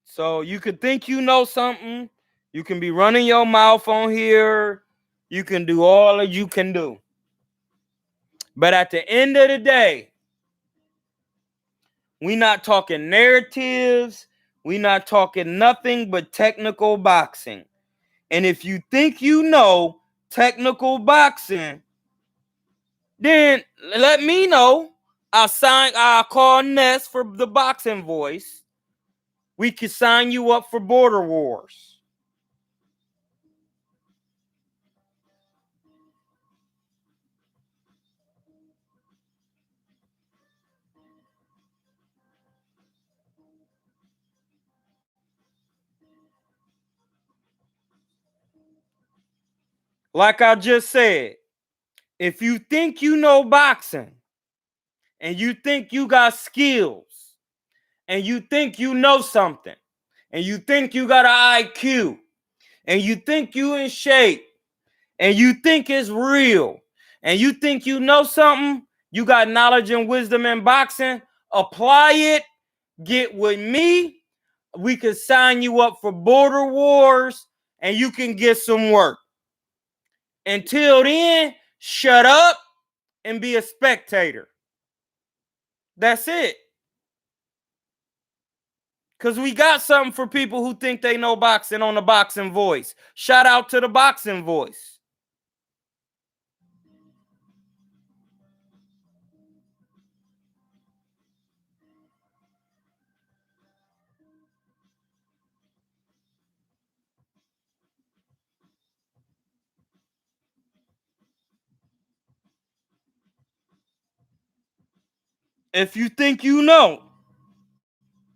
So you could think you know something. You can be running your mouth on here. You can do all that you can do. But at the end of the day, we not talking narratives. We not talking nothing but technical boxing. And if you think you know technical boxing, then let me know. I'll call Ness for the Boxing Voice. We can sign you up for Border Wars. Like I just said, if you think you know boxing and you think you got skills and you think you know something and you think you got an IQ and you think you in shape and you think it's real and you think you know something, you got knowledge and wisdom in boxing, apply it, get with me. We could sign you up for Border Wars and you can get some work. Until then, shut up and be a spectator. That's it. Because we got something for people who think they know boxing on the Boxing Voice. Shout out to the Boxing Voice. If you think you know,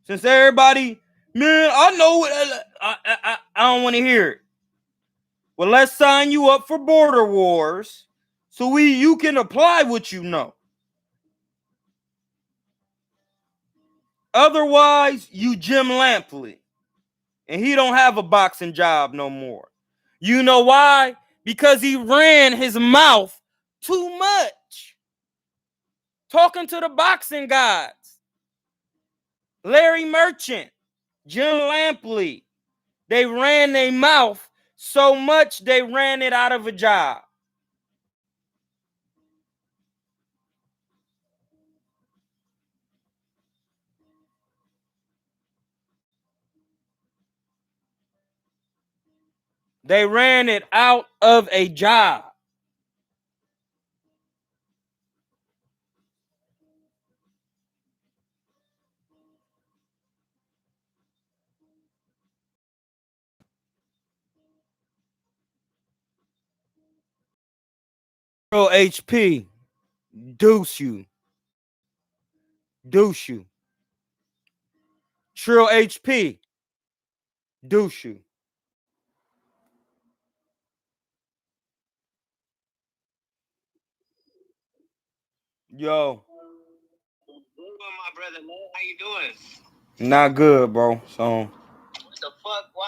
since everybody, man, I know it, I don't want to hear it. Well, let's sign you up for Border Wars so you can apply what you know. Otherwise, you Jim Lampley, and he don't have a boxing job no more. You know why? Because he ran his mouth too much. Talking to the boxing guys. Larry Merchant, Jim Lampley. They ran their mouth so much they ran it out of a job. They ran it out of a job. Trill HP, deuce you, deuce you. Trill HP, deuce you. Yo, Doing, my brother, man. How you doing? not good, bro. So What the fuck? Why?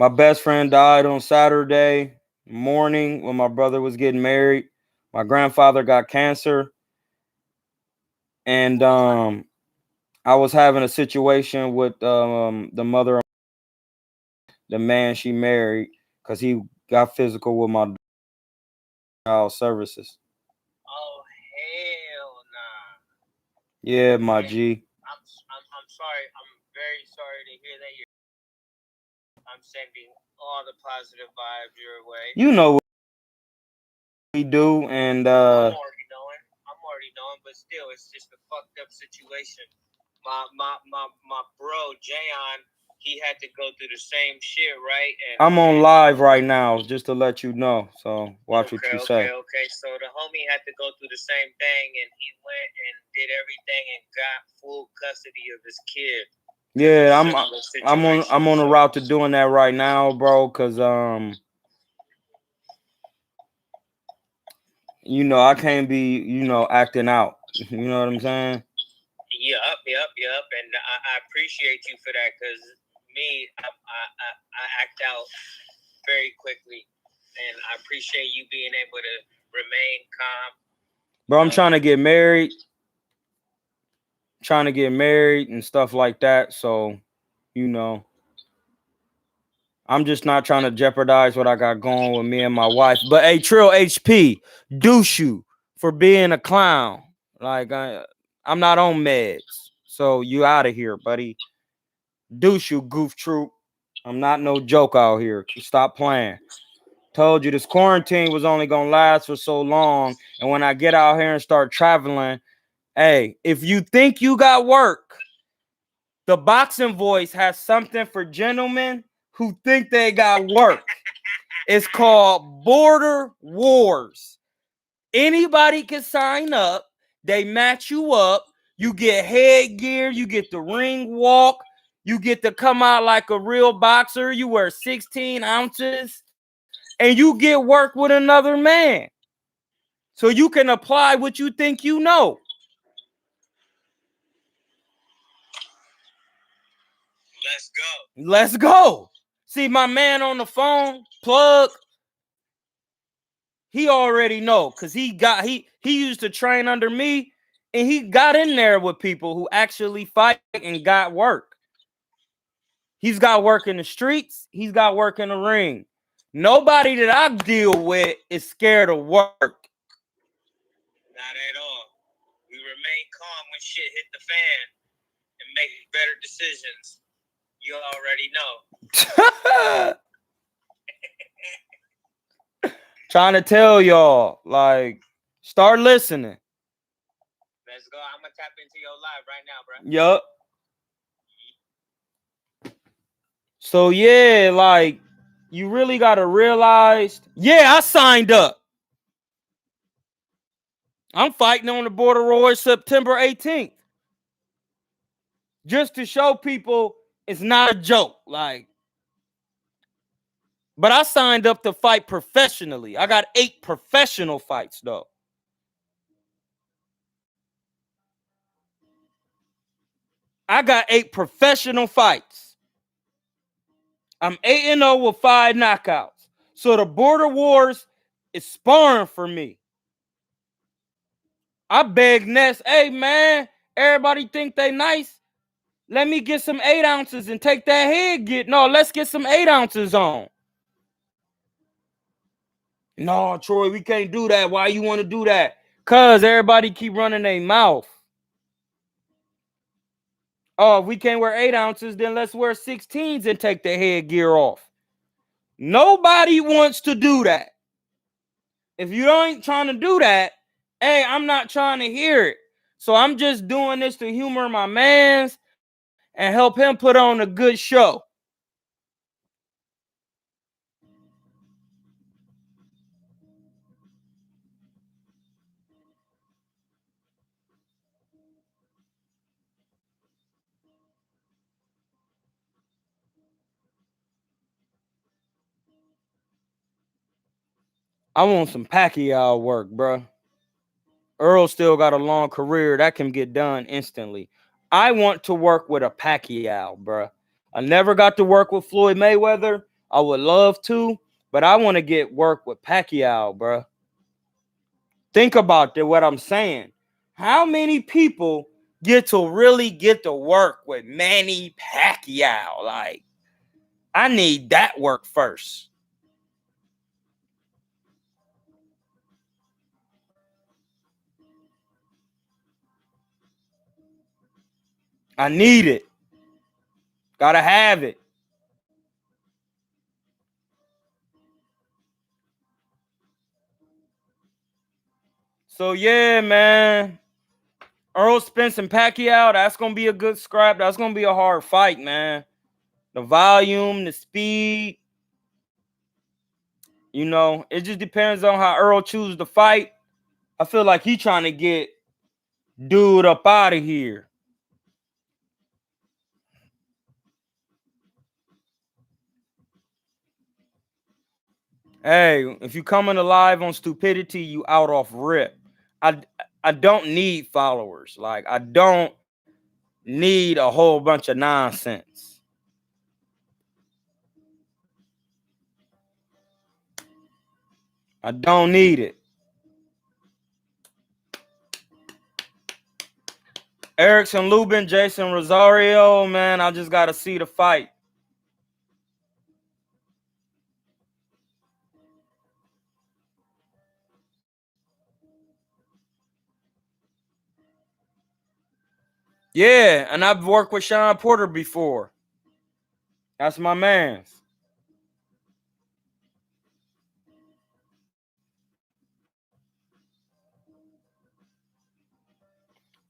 my best friend died on Saturday morning when my brother was getting married. My grandfather got cancer, and I was having a situation with the mother of the man she married because he got physical with my child services. Oh hell nah. Yeah, my G. I'm sorry. I'm very sorry to hear that. I'm sending all the positive vibes your way. You know what we do, and I'm already knowing, but still, it's just a fucked up situation. My bro Jayon, he had to go through the same shit, right? I'm on live right now, just to let you know. So watch what you say. Okay. So the homie had to go through the same thing, and he went and did everything and got full custody of his kid. Yeah, I'm on the route to doing that right now, bro. Cause you know, I can't be, you know, acting out. You know what I'm saying? Yep. And I appreciate you for that, because me, I act out very quickly, and I appreciate you being able to remain calm. Bro, I'm trying to get married. And stuff like that. So, you know, I'm just not trying to jeopardize what I got going with me and my wife. But hey, Trill HP, douche you for being a clown. Like I'm not on meds. So you out of here, buddy. Douche you, goof troop. I'm not no joke out here. Stop playing. Told you this quarantine was only gonna last for so long. And when I get out here and start traveling, hey, if you think you got work, the boxing voice has something for gentlemen who think they got work. It's called Border Wars. Anybody can sign up. They match you up. You get headgear. You get the ring walk. You get to come out like a real boxer. You wear 16 ounces. And you get work with another man. So you can apply what you think you know. Let's go. See my man on the phone, plug. He already know because he used to train under me, and he got in there with people who actually fight and got work. He's got work in the streets. He's got work in the ring. Nobody that I deal with is scared of work. Not at all. We remain calm when shit hit the fan and make better decisions. You already know. Trying to tell y'all, like, start listening. Let's go. I'm gonna tap into your live right now, bro. Yup. So yeah, like, you really gotta realize, yeah, I signed up. I'm fighting on the Border Wars September 18th. Just to show people it's not a joke. Like, but I signed up to fight professionally. I got 8 professional fights, though. I got 8 professional fights. I'm 8-0 with 5 knockouts. So the Border Wars is sparring for me. I beg Ness, hey man, everybody think they nice. Let me get some 8 ounces and take that head. No, let's get some 8 ounces on. No, Troy, we can't do that. Why you want to do that? Cause everybody keep running their mouth. Oh, if we can't wear 8 ounces, then let's wear 16s and take the headgear off. Nobody wants to do that. If you ain't trying to do that, hey, I'm not trying to hear it. So I'm just doing this to humor my mans and help him put on a good show. I want some Pacquiao work, bro. Earl still got a long career that can get done instantly. I want to work with a Pacquiao, bro. I never got to work with Floyd Mayweather. I would love to, but I want to get work with Pacquiao, bro. Think about what I'm saying. How many people get to really get to work with Manny Pacquiao? Like, I need that work first. I need it. Gotta have it. So yeah, man. Earl Spence and Pacquiao, that's gonna be a good scrap. That's gonna be a hard fight, man. The volume, the speed, it just depends on how Earl chooses to fight. I feel like he trying to get dude up out of here. Hey, if you coming alive on stupidity, you out off rip. I I don't need followers. Like, I don't need a whole bunch of nonsense. I don't need it. Erickson Lubin, Jason Rosario, man, I just gotta see the fight. Yeah, and I've worked with Sean Porter before. That's my man's.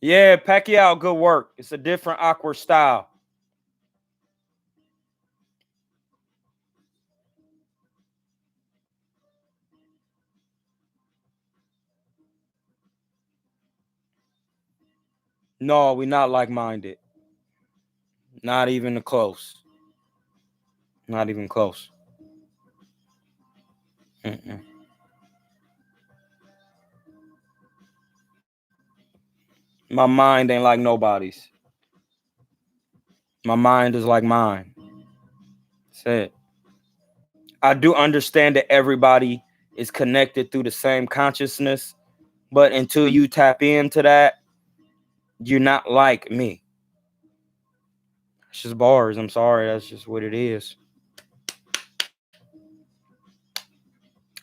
Yeah, Pacquiao, good work. It's a different awkward style. No, we not like-minded. Not even close. Not even close. Mm-mm. My mind ain't like nobody's. My mind is like mine. That's it. I do understand that everybody is connected through the same consciousness, but until you tap into that, you're not like me. It's just bars. I'm sorry. That's just what it is.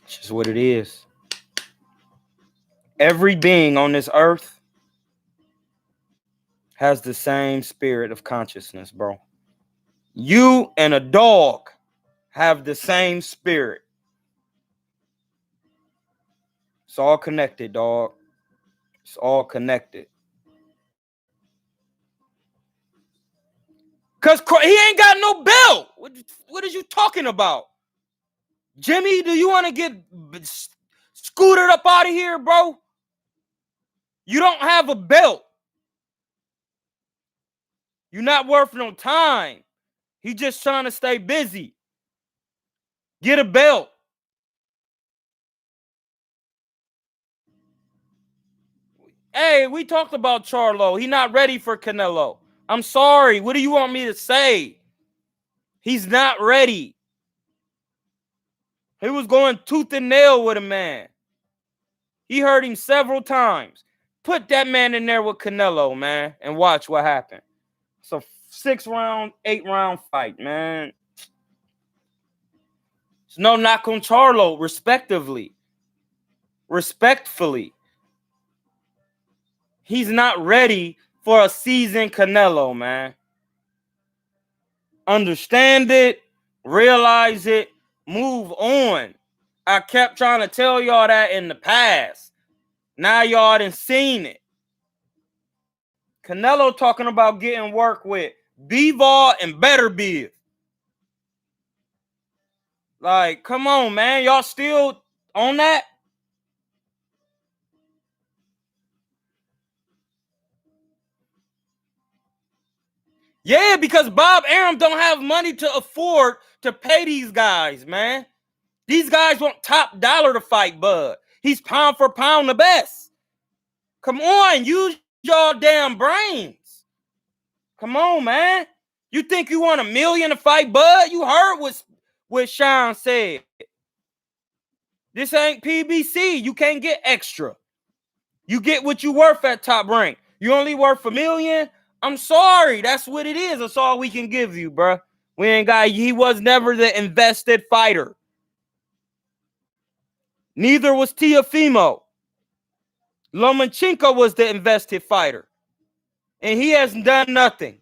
It's just what it is. Every being on this earth has the same spirit of consciousness, bro. You and a dog have the same spirit. It's all connected, dog. It's all connected. Cause he ain't got no belt. What are you talking about? Jimmy, do you want to get scooted up out of here, bro? You don't have a belt. You're not worth no time. He just trying to stay busy. Get a belt. Hey, we talked about Charlo. He not ready for Canelo. I'm sorry. What do you want me to say? He's not ready. He was going tooth and nail with a man. He hurt him several times. Put that man in there with Canelo, man, and watch what happened. It's a 6-round, 8-round fight, man. It's no knock on Charlo, respectfully. He's not ready for a seasoned Canelo, man. Understand it, realize it, move on. I kept trying to tell y'all that in the past. Now y'all done seen it. Canelo talking about getting work with Bivol and Better Beef. Like, come on, man. Y'all still on that? Yeah, because Bob Arum don't have money to afford to pay these guys, man. These guys want top dollar to fight Bud. He's pound for pound the best. Come on, use your damn brains. Come on, man. You think you want $1 million to fight Bud? You heard what Sean said. This ain't PBC. You can't get extra. You get what you worth at Top Rank. You only worth $1 million? I'm sorry. That's what it is. That's all we can give you, bro. He was never the invested fighter. Neither was Teofimo. Lomachenko was the invested fighter. And he has done nothing.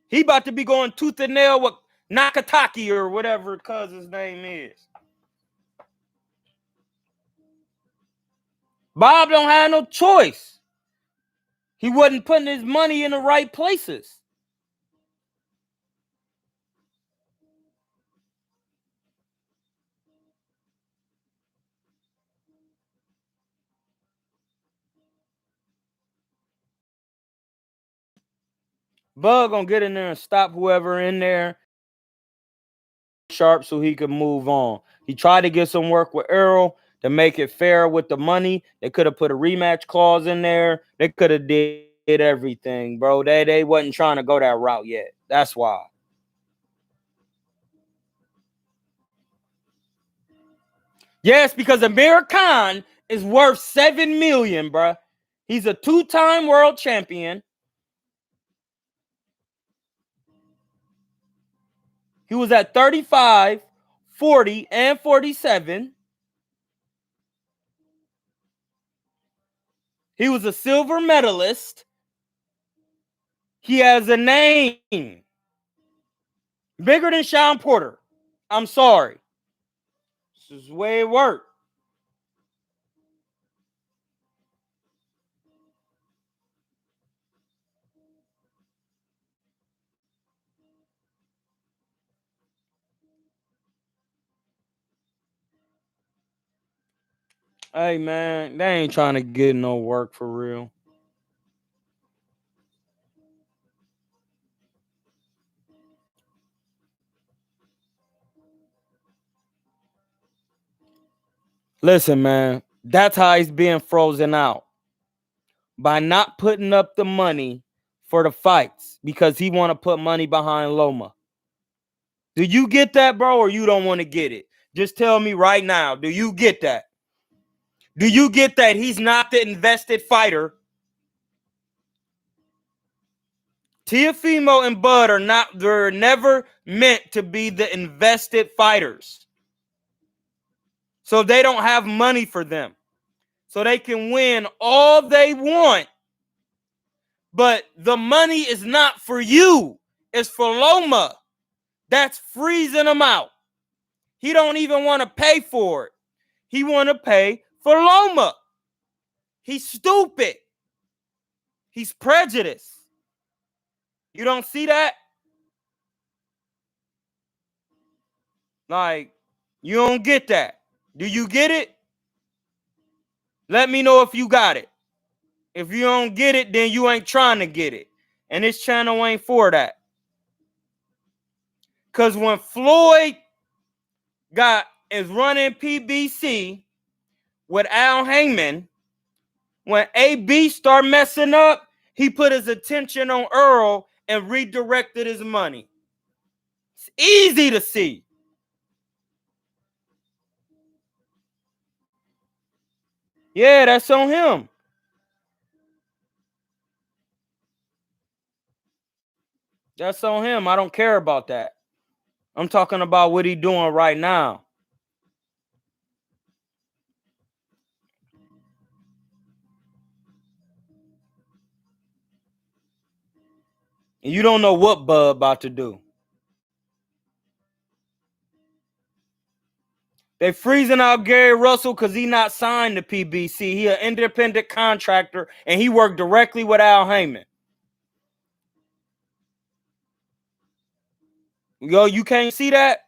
He about to be going tooth and nail with Nakataki or whatever his name is. Bob don't have no choice. He wasn't putting his money in the right places. Bug gonna get in there and stop whoever in there sharp so he could move on. He tried to get some work with Earl to make it fair with the money. They could have put a rematch clause in there. They could have did everything, bro. They wasn't trying to go that route yet. That's why. Yes, because Amir Khan is worth $7 million, bro. He's a 2-time world champion. He was at 35, 40, and 47. He was a silver medalist. He has a name bigger than Sean Porter. I'm sorry. This is the way it worked. Hey, man, they ain't trying to get no work for real. Listen, man, that's how he's being frozen out. By not putting up the money for the fights because he want to put money behind Loma. Do you get that, bro, or you don't want to get it? Just tell me right now. Do you get that? Do you get that he's not the invested fighter? Teofimo and Bud they're never meant to be the invested fighters. So they don't have money for them. So they can win all they want. But the money is not for you. It's for Loma. That's freezing him out. He don't even want to pay for it. He want to pay for Loma. He's stupid. He's prejudiced. You don't see that? Like, you don't get that. Do you get it? Let me know if you got it. If you don't get it, then you ain't trying to get it. And this channel ain't for that. Because when Floyd is running PBC with Al Heyman, when AB start messing up, he put his attention on Earl and redirected his money. It's easy to see. Yeah, that's on him. That's on him. I don't care about that. I'm talking about what he doing right now. And you don't know what Bud about to do. They freezing out Gary Russell because he not signed to PBC. He an independent contractor, and he worked directly with Al Heyman. Yo, you can't see that?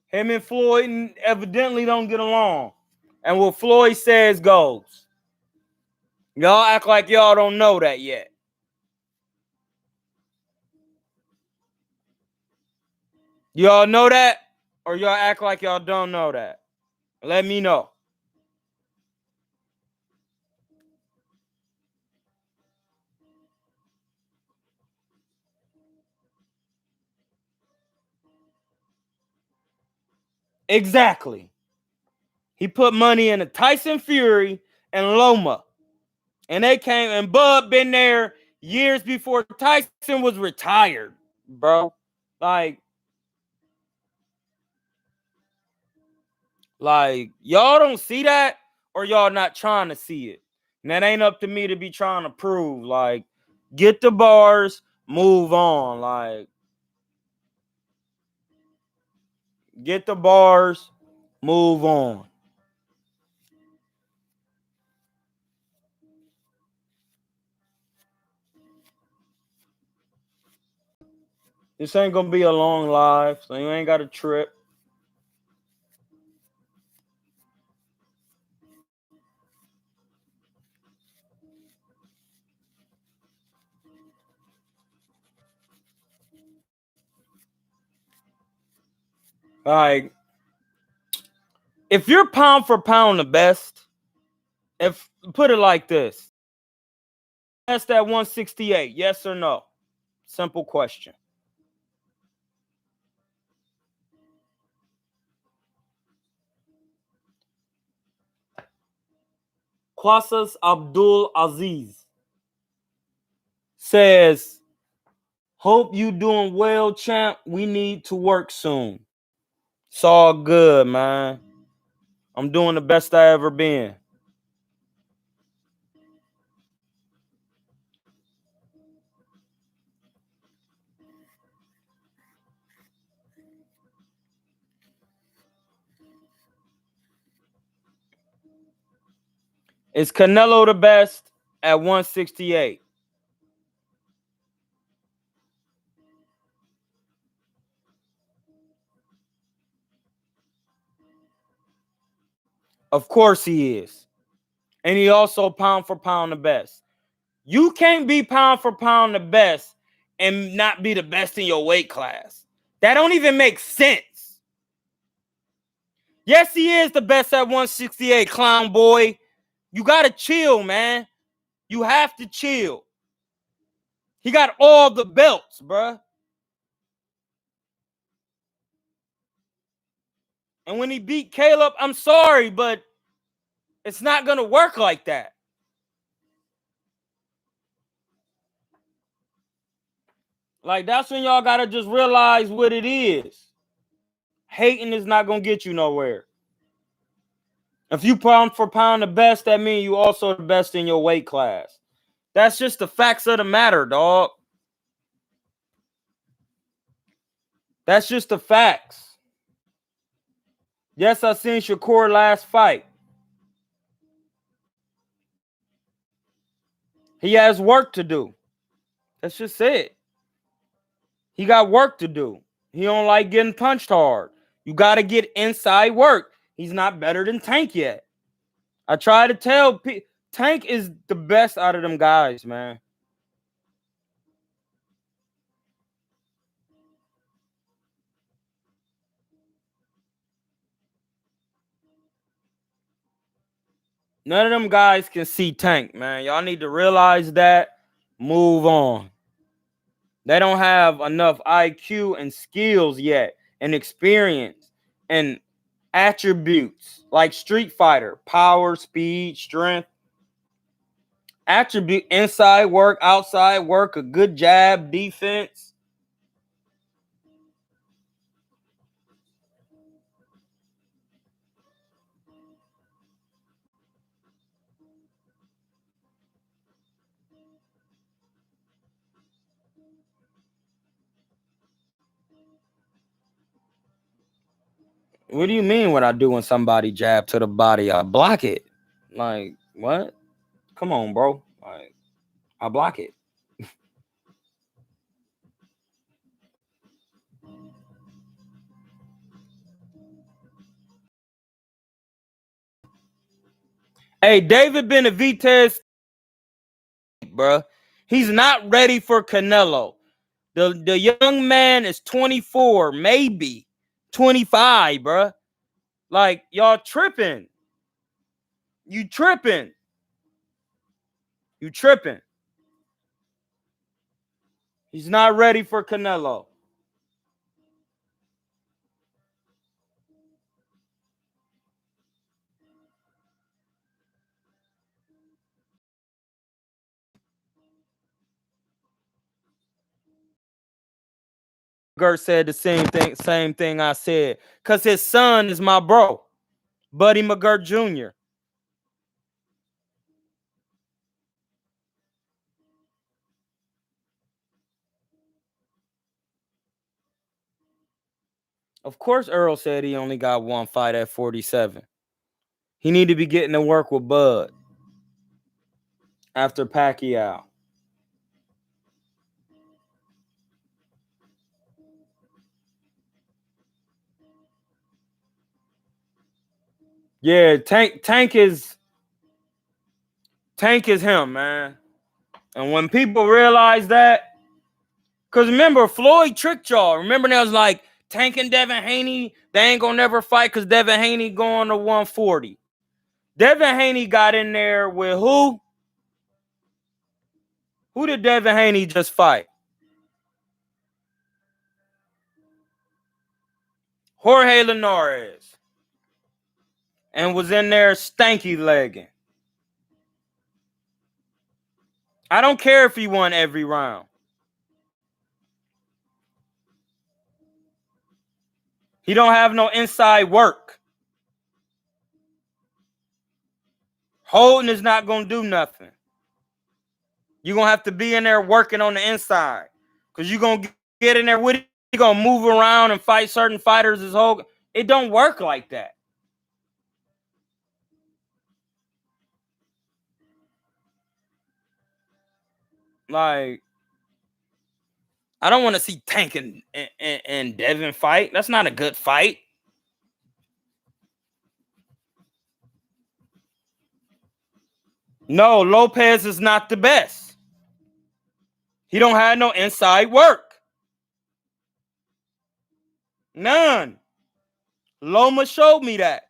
Him and Floyd evidently don't get along. And what Floyd says goes. Y'all act like y'all don't know that yet. Y'all know that? Or y'all act like y'all don't know that? Let me know. Exactly. He put money into Tyson Fury and Loma. And they came, and Bud been there years before Tyson was retired, bro. Like y'all don't see that, or y'all not trying to see it. And that ain't up to me to be trying to prove. Like, get the bars, move on. Like, get the bars, move on. This ain't gonna be a long live, so you ain't got to trip. Like, if you're pound for pound the best, if put it like this, that's that 168, yes or no? Simple question. Qasas Abdul Aziz says, hope you doing well, champ. We need to work soon. It's all good, man. I'm doing the best I ever been. Is Canelo the best at 168? Of course he is. And he also pound for pound the best. You can't be pound for pound the best and not be the best in your weight class. That don't even make sense. Yes, he is the best at 168, clown boy. You got to chill, man. You have to chill. He got all the belts, bruh. And when he beat Caleb, I'm sorry, but it's not going to work like that. Like, that's when y'all got to just realize what it is. Hating is not going to get you nowhere. If you pound for pound the best, that means you also the best in your weight class. That's just the facts of the matter, dog. That's just the facts. Yes, I seen Shakur last fight. He has work to do. That's just it. He got work to do. He don't like getting punched hard. You got to get inside work. He's not better than Tank yet. I try to tell people, Tank is the best out of them guys, man. None of them guys can see Tank, man. Y'all need to realize that. Move on. They don't have enough IQ and skills yet, and experience and attributes like Street Fighter, power, speed, strength. Attribute inside work, outside work, a good jab, defense. What do you mean when I do when somebody jab to the body, I block it? Like, what? Come on, bro. Like, I block it. Hey, David Benavidez, bruh. He's not ready for Canelo. The young man is 24, maybe 25, bruh. Like, y'all tripping. You tripping. You tripping. He's not ready for Canelo. Gert said the same thing I said. Because his son is my bro, Buddy McGirt Jr. Of course, Earl said he only got one fight at 47. He need to be getting to work with Bud after Pacquiao. Yeah, Tank is him, man. And when people realize that, because remember, Floyd tricked y'all. Remember, there was like Tank and Devin Haney, they ain't gonna never fight because Devin Haney going to 140. Devin Haney got in there with who? Who did Devin Haney just fight? Jorge Linares. And was in there stanky legging. I don't care if he won every round. He don't have no inside work. Holding is not going to do nothing. You're going to have to be in there working on the inside. Because you're going to get in there with it. You're going to move around and fight certain fighters as Hogan. It don't work like that. Like, I don't want to see Tank and Devin fight. That's not a good fight. No, Lopez is not the best. He don't have no inside work. None. Loma showed me that.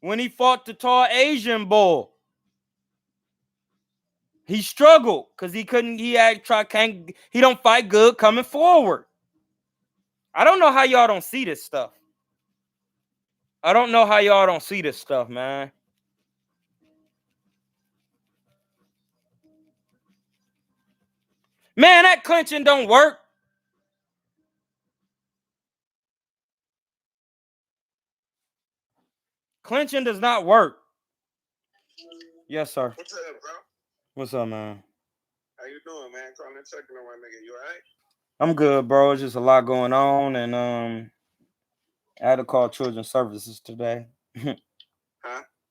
When he fought the tall Asian bull, he struggled because he don't fight good coming forward. I don't know how y'all don't see this stuff. I don't know how y'all don't see this stuff, man. Man, that clinching don't work. Clinching does not work. Yes, sir. What's up, bro? What's up, man? How you doing, man? Calling and checking on my nigga. You all right? I'm good, bro. It's just a lot going on, and I had to call Children's Services today. Huh?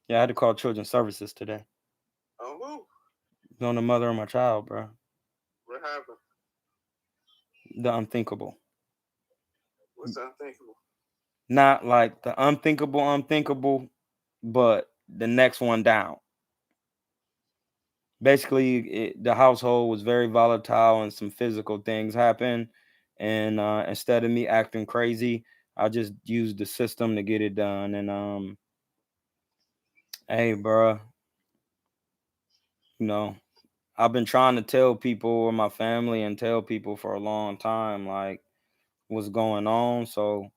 Yeah, I had to call Children's Services today. Oh, who? On the mother of my child, bro. What happened? The unthinkable. What's unthinkable? Not like the unthinkable, but the next one down. Basically, the household was very volatile and some physical things happened. And instead of me acting crazy, I just used the system to get it done. And hey, bro, you know, I've been trying to tell people or my family and tell people for a long time, like, what's going on. So,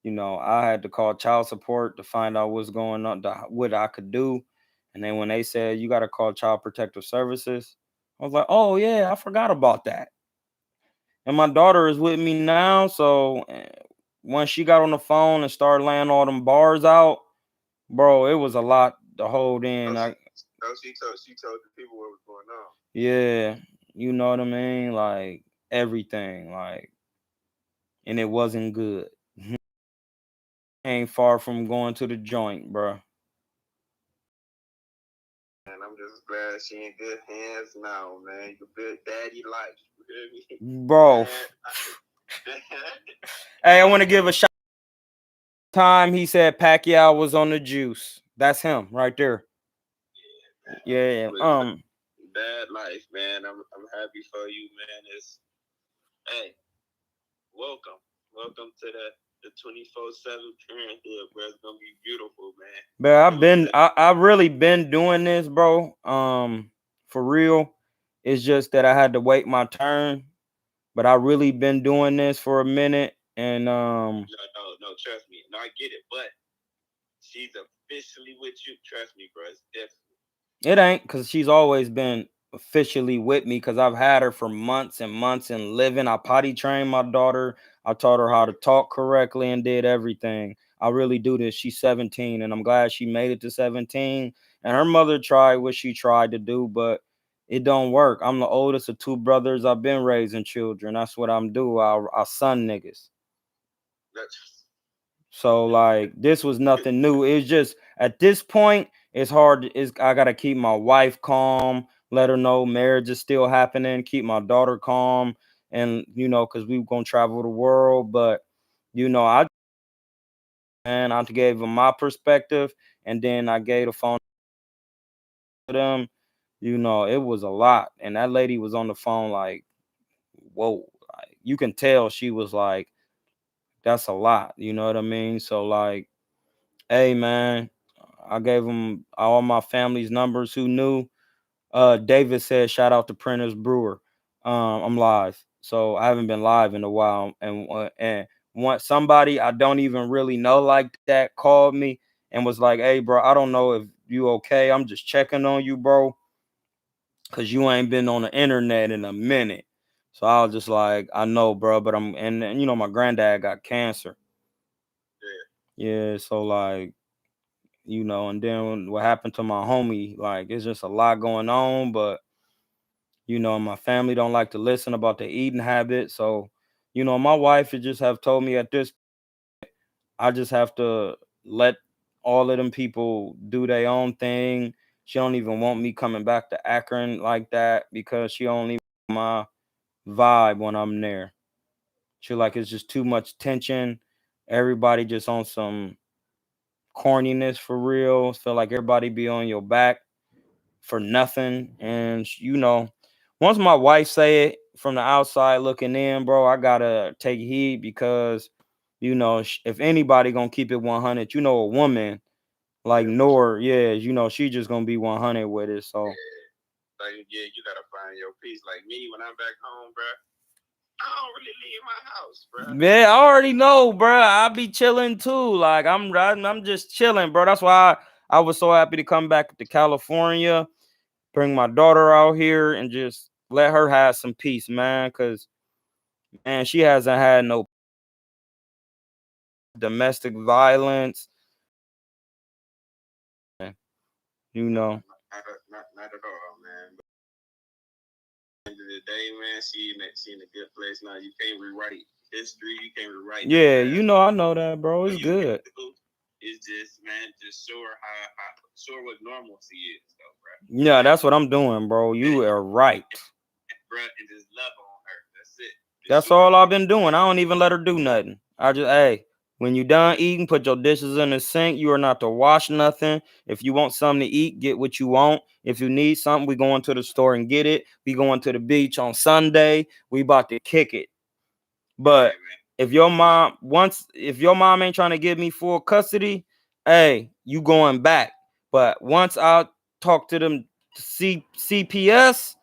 I had to call child support to find out what's going on, what I could do. And then when they said, you got to call Child Protective Services, I was like, oh, yeah, I forgot about that. And my daughter is with me now. So when she got on the phone and started laying all them bars out, bro, it was a lot to hold in. She told the people what was going on. Yeah, you know what I mean? Like, everything. Like, and it wasn't good. Ain't far from going to the joint, bro. And I'm just glad she in good hands now, man. You good daddy life. You hear me? Bro. Hey, I want to give a shout. Time he said Pacquiao was on the juice. That's him right there. Yeah. Bad life, man. I'm happy for you, man. It's hey, welcome. Welcome to the 24/7 parenthood, bro. It's gonna be beautiful, man. But I really been doing this, bro. For real. It's just that I had to wait my turn. But I really been doing this for a minute. And no, trust me. No, I get it, but she's officially with you. Trust me, bro. It's different. it ain't, because she's always been officially with me, because I've had her for months and months and living. I potty trained my daughter. I taught her how to talk correctly and did everything. I really do this. She's 17, and I'm glad she made it to 17. And her mother tried what she tried to do, but it don't work. I'm the oldest of two brothers. I've been raising children. That's what I'm do. I son niggas. So like this was nothing new. It's just at this point, it's hard. I gotta keep my wife calm, let her know marriage is still happening, keep my daughter calm, and because we gonna travel the world. But I gave them my perspective, and then I gave the phone to them. It was a lot, and that lady was on the phone like, whoa, like, you can tell she was like, that's a lot. You know what I mean? So like, hey man, I gave them all my family's numbers who knew. David said, shout out to Prentice Brewer. I'm live. So I haven't been live in a while. And once somebody I don't even really know like that called me and was like, hey, bro, I don't know if you okay. I'm just checking on you, bro, because you ain't been on the internet in a minute. So I was just like, I know, bro, but and my granddad got cancer. Yeah, so like, and then what happened to my homie, like it's just a lot going on, but my family don't like to listen about the eating habit. So, my wife would just have told me at this, I just have to let all of them people do their own thing. She don't even want me coming back to Akron like that, because she only my vibe when I'm there. She like it's just too much tension. Everybody just on some corniness for real. Feel like everybody be on your back for nothing. And once my wife say it from the outside looking in, bro, I gotta take heed, because if anybody gonna keep it 100, a woman like Nor, yeah, she just gonna be 100 with it. So like, yeah, you gotta find your peace. Like me, when I'm back home, bro, I don't really leave my house, bro. Yeah, I already know, bro. I be chilling too. Like I'm just chilling, bro. That's why I was so happy to come back to California, bring my daughter out here, and just let her have some peace, man. Cause man, she hasn't had no domestic violence. You know. Not at all, man. But at the end of the day, man, she in a good place now. You can't rewrite history. You can't rewrite. Yeah, I know that, bro. It's good. It's just, man, just show her show her what normalcy is, though, bro. Yeah, that's what I'm doing, bro. You are right. Bro, and just love on her. That's it. That's all I've been doing. I don't even let her do nothing. I just, hey, when you done eating, put your dishes in the sink. You are not to wash nothing. If you want something to eat, get what you want. If you need something, we going to the store and get it. We going to the beach on Sunday. We about to kick it. But if your mom ain't trying to give me full custody, hey, you going back. But once I talk to them CPS,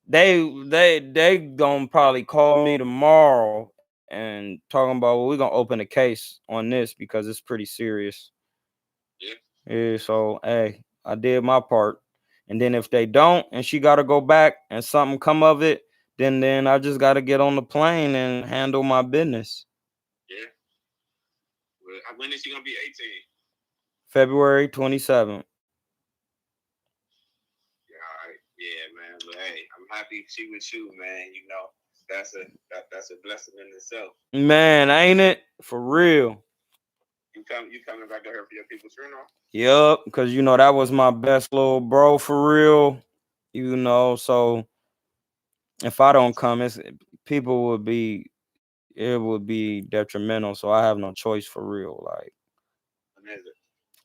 they gonna probably call me tomorrow and talking about, well, we're gonna open a case on this because it's pretty serious. Yeah, so hey, I did my part. And then if they don't and she gotta go back and something come of it, then I just gotta get on the plane and handle my business. Yeah. Well, when is she gonna be 18? February 27th. Yeah, all right. Yeah, man. But hey, I'm happy she with you, man. That's a blessing in itself. Man, ain't it? For real. You coming back to her for your people's funeral? Yup, because that was my best little bro for real. So if I don't come, it would be detrimental. So I have no choice for real. Like, When is it?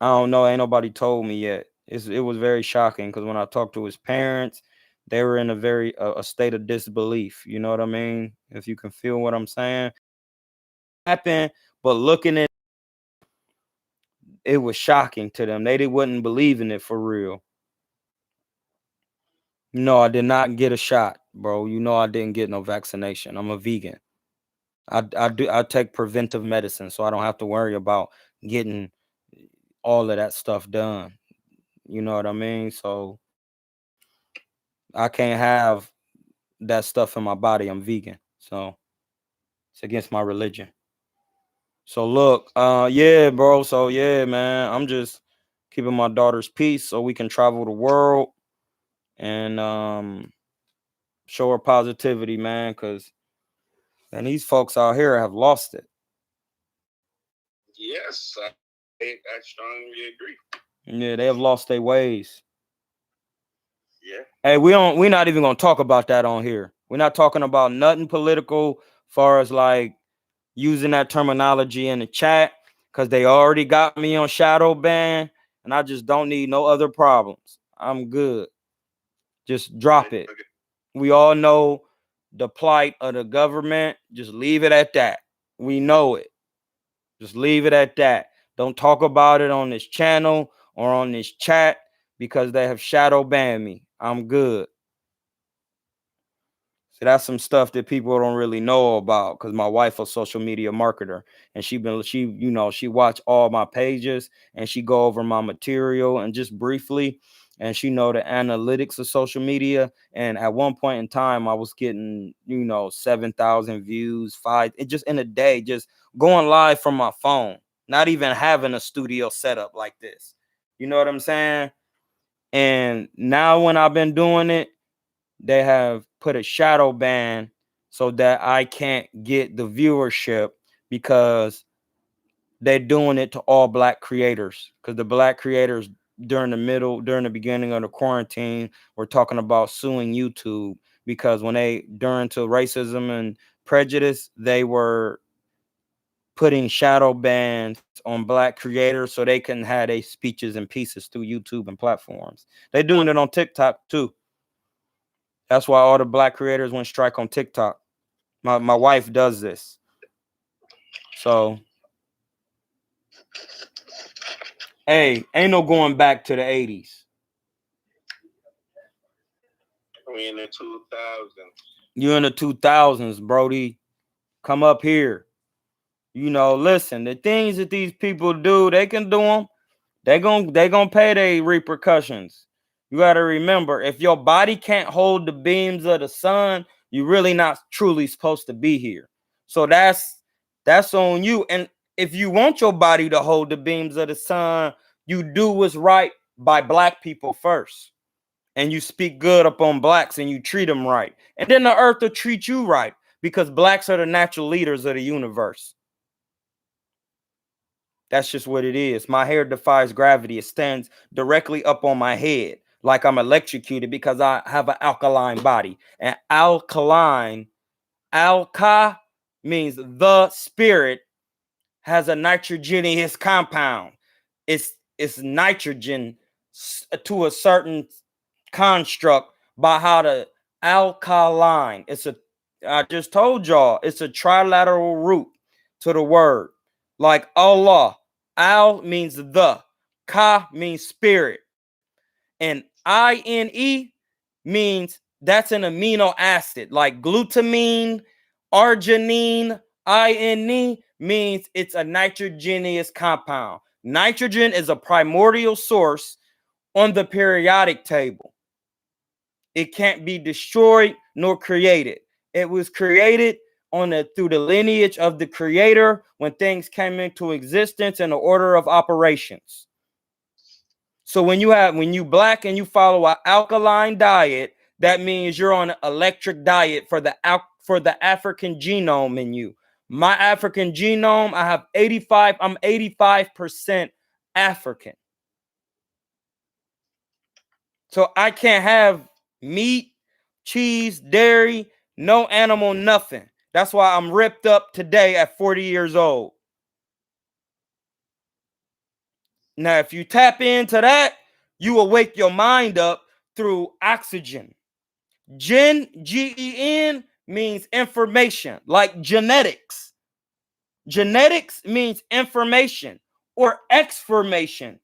I don't know. Ain't nobody told me yet. It was very shocking because when I talked to his parents, they were in a state of disbelief. You know what I mean? If you can feel what I'm saying, happened. But looking at it was shocking to them. They wouldn't believe in it for real. No, I did not get a shot, bro. You know I didn't get no vaccination. I'm a vegan. I take preventive medicine, so I don't have to worry about getting all of that stuff done. You know what I mean? So I can't have that stuff in my body. I'm vegan. So it's against my religion. So look, yeah, bro. So yeah, man. I'm just keeping my daughter's peace so we can travel the world and show her positivity, man, because and these folks out here have lost it. Yes, I strongly agree. Yeah, they have lost their ways. Yeah. Hey, we're not even gonna talk about that on here. We're not talking about nothing political far as like using that terminology in the chat because they already got me on shadow ban and I just don't need no other problems. I'm good. Just drop it. Okay. We all know the plight of the government. Just leave it at that. We know it. Just leave it at that. Don't talk about it on this channel or on this chat because they have shadow banned me. I'm good. So that's some stuff that people don't really know about because my wife a social media marketer and she watch all my pages and she go over my material and just briefly and she know the analytics of social media. And at one point in time, I was getting 7,000 views, it just in a day, just going live from my phone, not even having a studio setup like this. You know what I'm saying? And now when I've been doing it, they have put a shadow ban so that I can't get the viewership because they're doing it to all black creators. Because the black creators during the beginning of the quarantine were talking about suing YouTube because during racism and prejudice, they were putting shadow bans on black creators so they can have their speeches and pieces through YouTube and platforms. They're doing it on TikTok too. That's why all the black creators went strike on TikTok. My wife does this. So, hey, ain't no going back to the 80s. We in the 2000s. You in the 2000s, Brody. Come up here. Listen, the things that these people do, they can do them. They gonna pay their repercussions. You got to remember, if your body can't hold the beams of the sun, you're really not truly supposed to be here. So that's on you. And if you want your body to hold the beams of the sun, you do what's right by black people first. And you speak good upon blacks and you treat them right. And then the earth will treat you right because blacks are the natural leaders of the universe. That's just what it is. My hair defies gravity. It stands directly up on my head like I'm electrocuted because I have an alkaline body. And alka means the spirit has a nitrogenous compound. It's nitrogen to a certain construct by how the alkaline. I just told y'all, it's a trilateral root to the word. Like Allah, al means the, ka means spirit, and ine means that's an amino acid, like glutamine, arginine. Ine means it's a nitrogenous compound. Nitrogen is a primordial source on the periodic table. It can't be destroyed nor created. It was created through the lineage of the creator when things came into existence in the order of operations. So when you black and you follow an alkaline diet, that means you're on an electric diet for the African genome in you. My African genome, I'm 85% African. So I can't have meat, cheese, dairy, no animal, nothing. That's why I'm ripped up today at 40 years old. Now, if you tap into that, you will wake your mind up through oxygen. Gen, means information, like genetics. Genetics means information or exformation.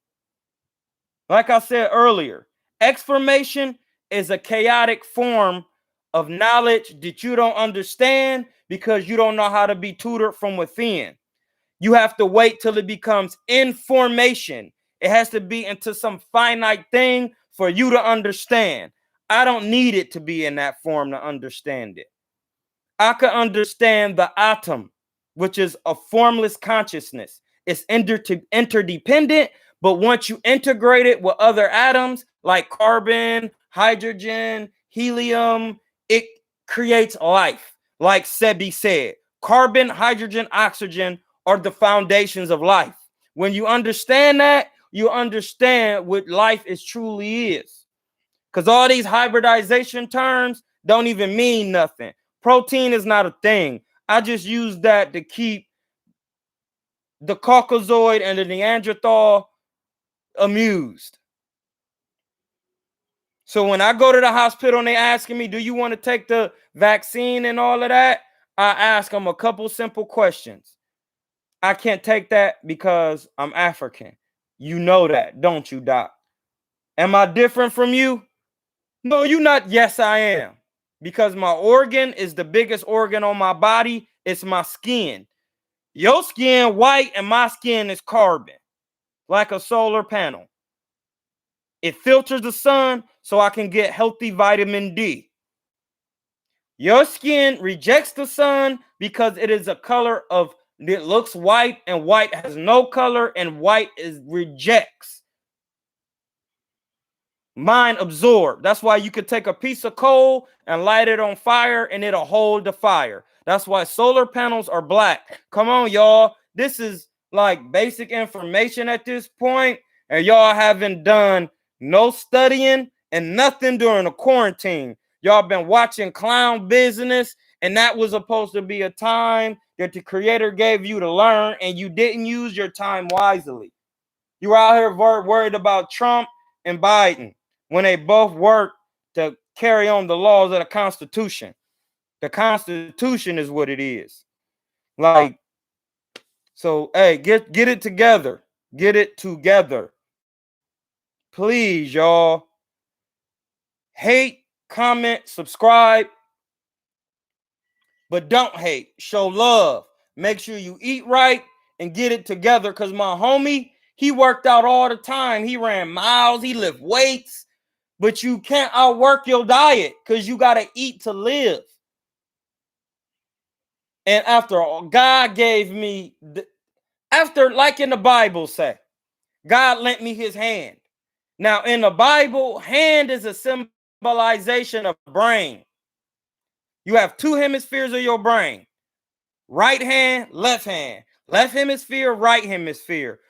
Like I said earlier, exformation is a chaotic form of knowledge that you don't understand because you don't know how to be tutored from within. You have to wait till it becomes information. It has to be into some finite thing for you to understand. I don't need it to be in that form to understand it. I can understand the atom, which is a formless consciousness. It's interdependent, but once you integrate it with other atoms like carbon, hydrogen, helium, it creates life. Like Sebi said, carbon, hydrogen, oxygen are the foundations of life. When you understand that, you understand what life is truly is. Because all these hybridization terms don't even mean nothing. Protein is not a thing. I just use that to keep the Caucasoid and the Neanderthal amused. So when I go to the hospital and they asking me, do you want to take the vaccine and all of that? I ask them a couple simple questions. I can't take that because I'm African. You know that, don't you, Doc? Am I different from you? No, you're not. Yes, I am. Because my organ is the biggest organ on my body. It's my skin. Your skin white and my skin is carbon, like a solar panel. It filters the sun so I can get healthy vitamin D. Your skin rejects the sun because it is a color of, it looks white, and white has no color, and white is rejects. Mine absorb. That's why you could take a piece of coal and light it on fire and it'll hold the fire. That's why solar panels are black. Come on, y'all. This is like basic information at this point, and y'all haven't done no studying and nothing during the quarantine. Y'all been watching clown business, and that was supposed to be a time that the creator gave you to learn, and you didn't use your time wisely. You were out here worried about Trump and Biden when they both work to carry on the laws of the Constitution. The Constitution is what it is. Like, so, hey, get it together. Get it together. Please, y'all. Hate, comment, subscribe, but don't hate. Show love. Make sure you eat right and get it together, because my homie, he worked out all the time. He ran miles. He lift weights. But you can't outwork your diet because you got to eat to live. And after all, God gave me, after, like in the Bible say, God lent me his hand. Now in the Bible, hand is a symbolization of brain. You have two hemispheres of your brain. Right hand, left hand. Left hemisphere, right hemisphere.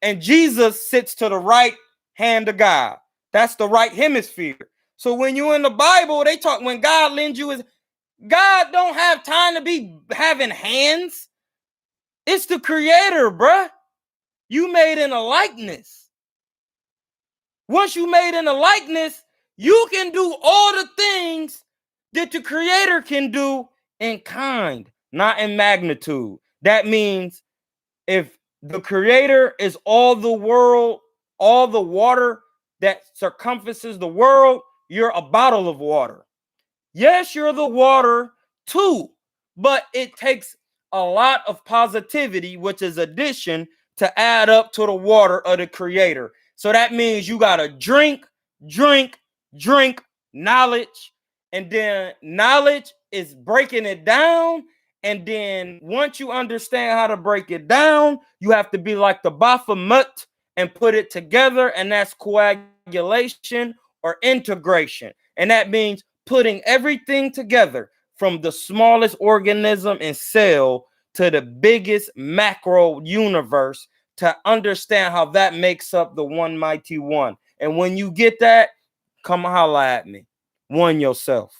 And Jesus sits to the right hand of God. That's the right hemisphere. So when you're in the Bible, they talk, when God lends you his, God don't have time to be having hands. It's the creator, bruh. You made in a likeness. Once you made in a likeness, you can do all the things that the creator can do in kind, not in magnitude. That means if the creator is all the world, all the water that circumferences the world, you're a bottle of water. Yes, you're the water too, but it takes a lot of positivity, which is addition, to add up to the water of the creator. So that means you got to drink knowledge. And then knowledge is breaking it down. And then once you understand how to break it down, you have to be like the Baphomet and put it together. And that's coagulation or integration. And that means putting everything together from the smallest organism and cell to the biggest macro universe to understand how that makes up the one mighty one. And when you get that, come holla at me. One yourself.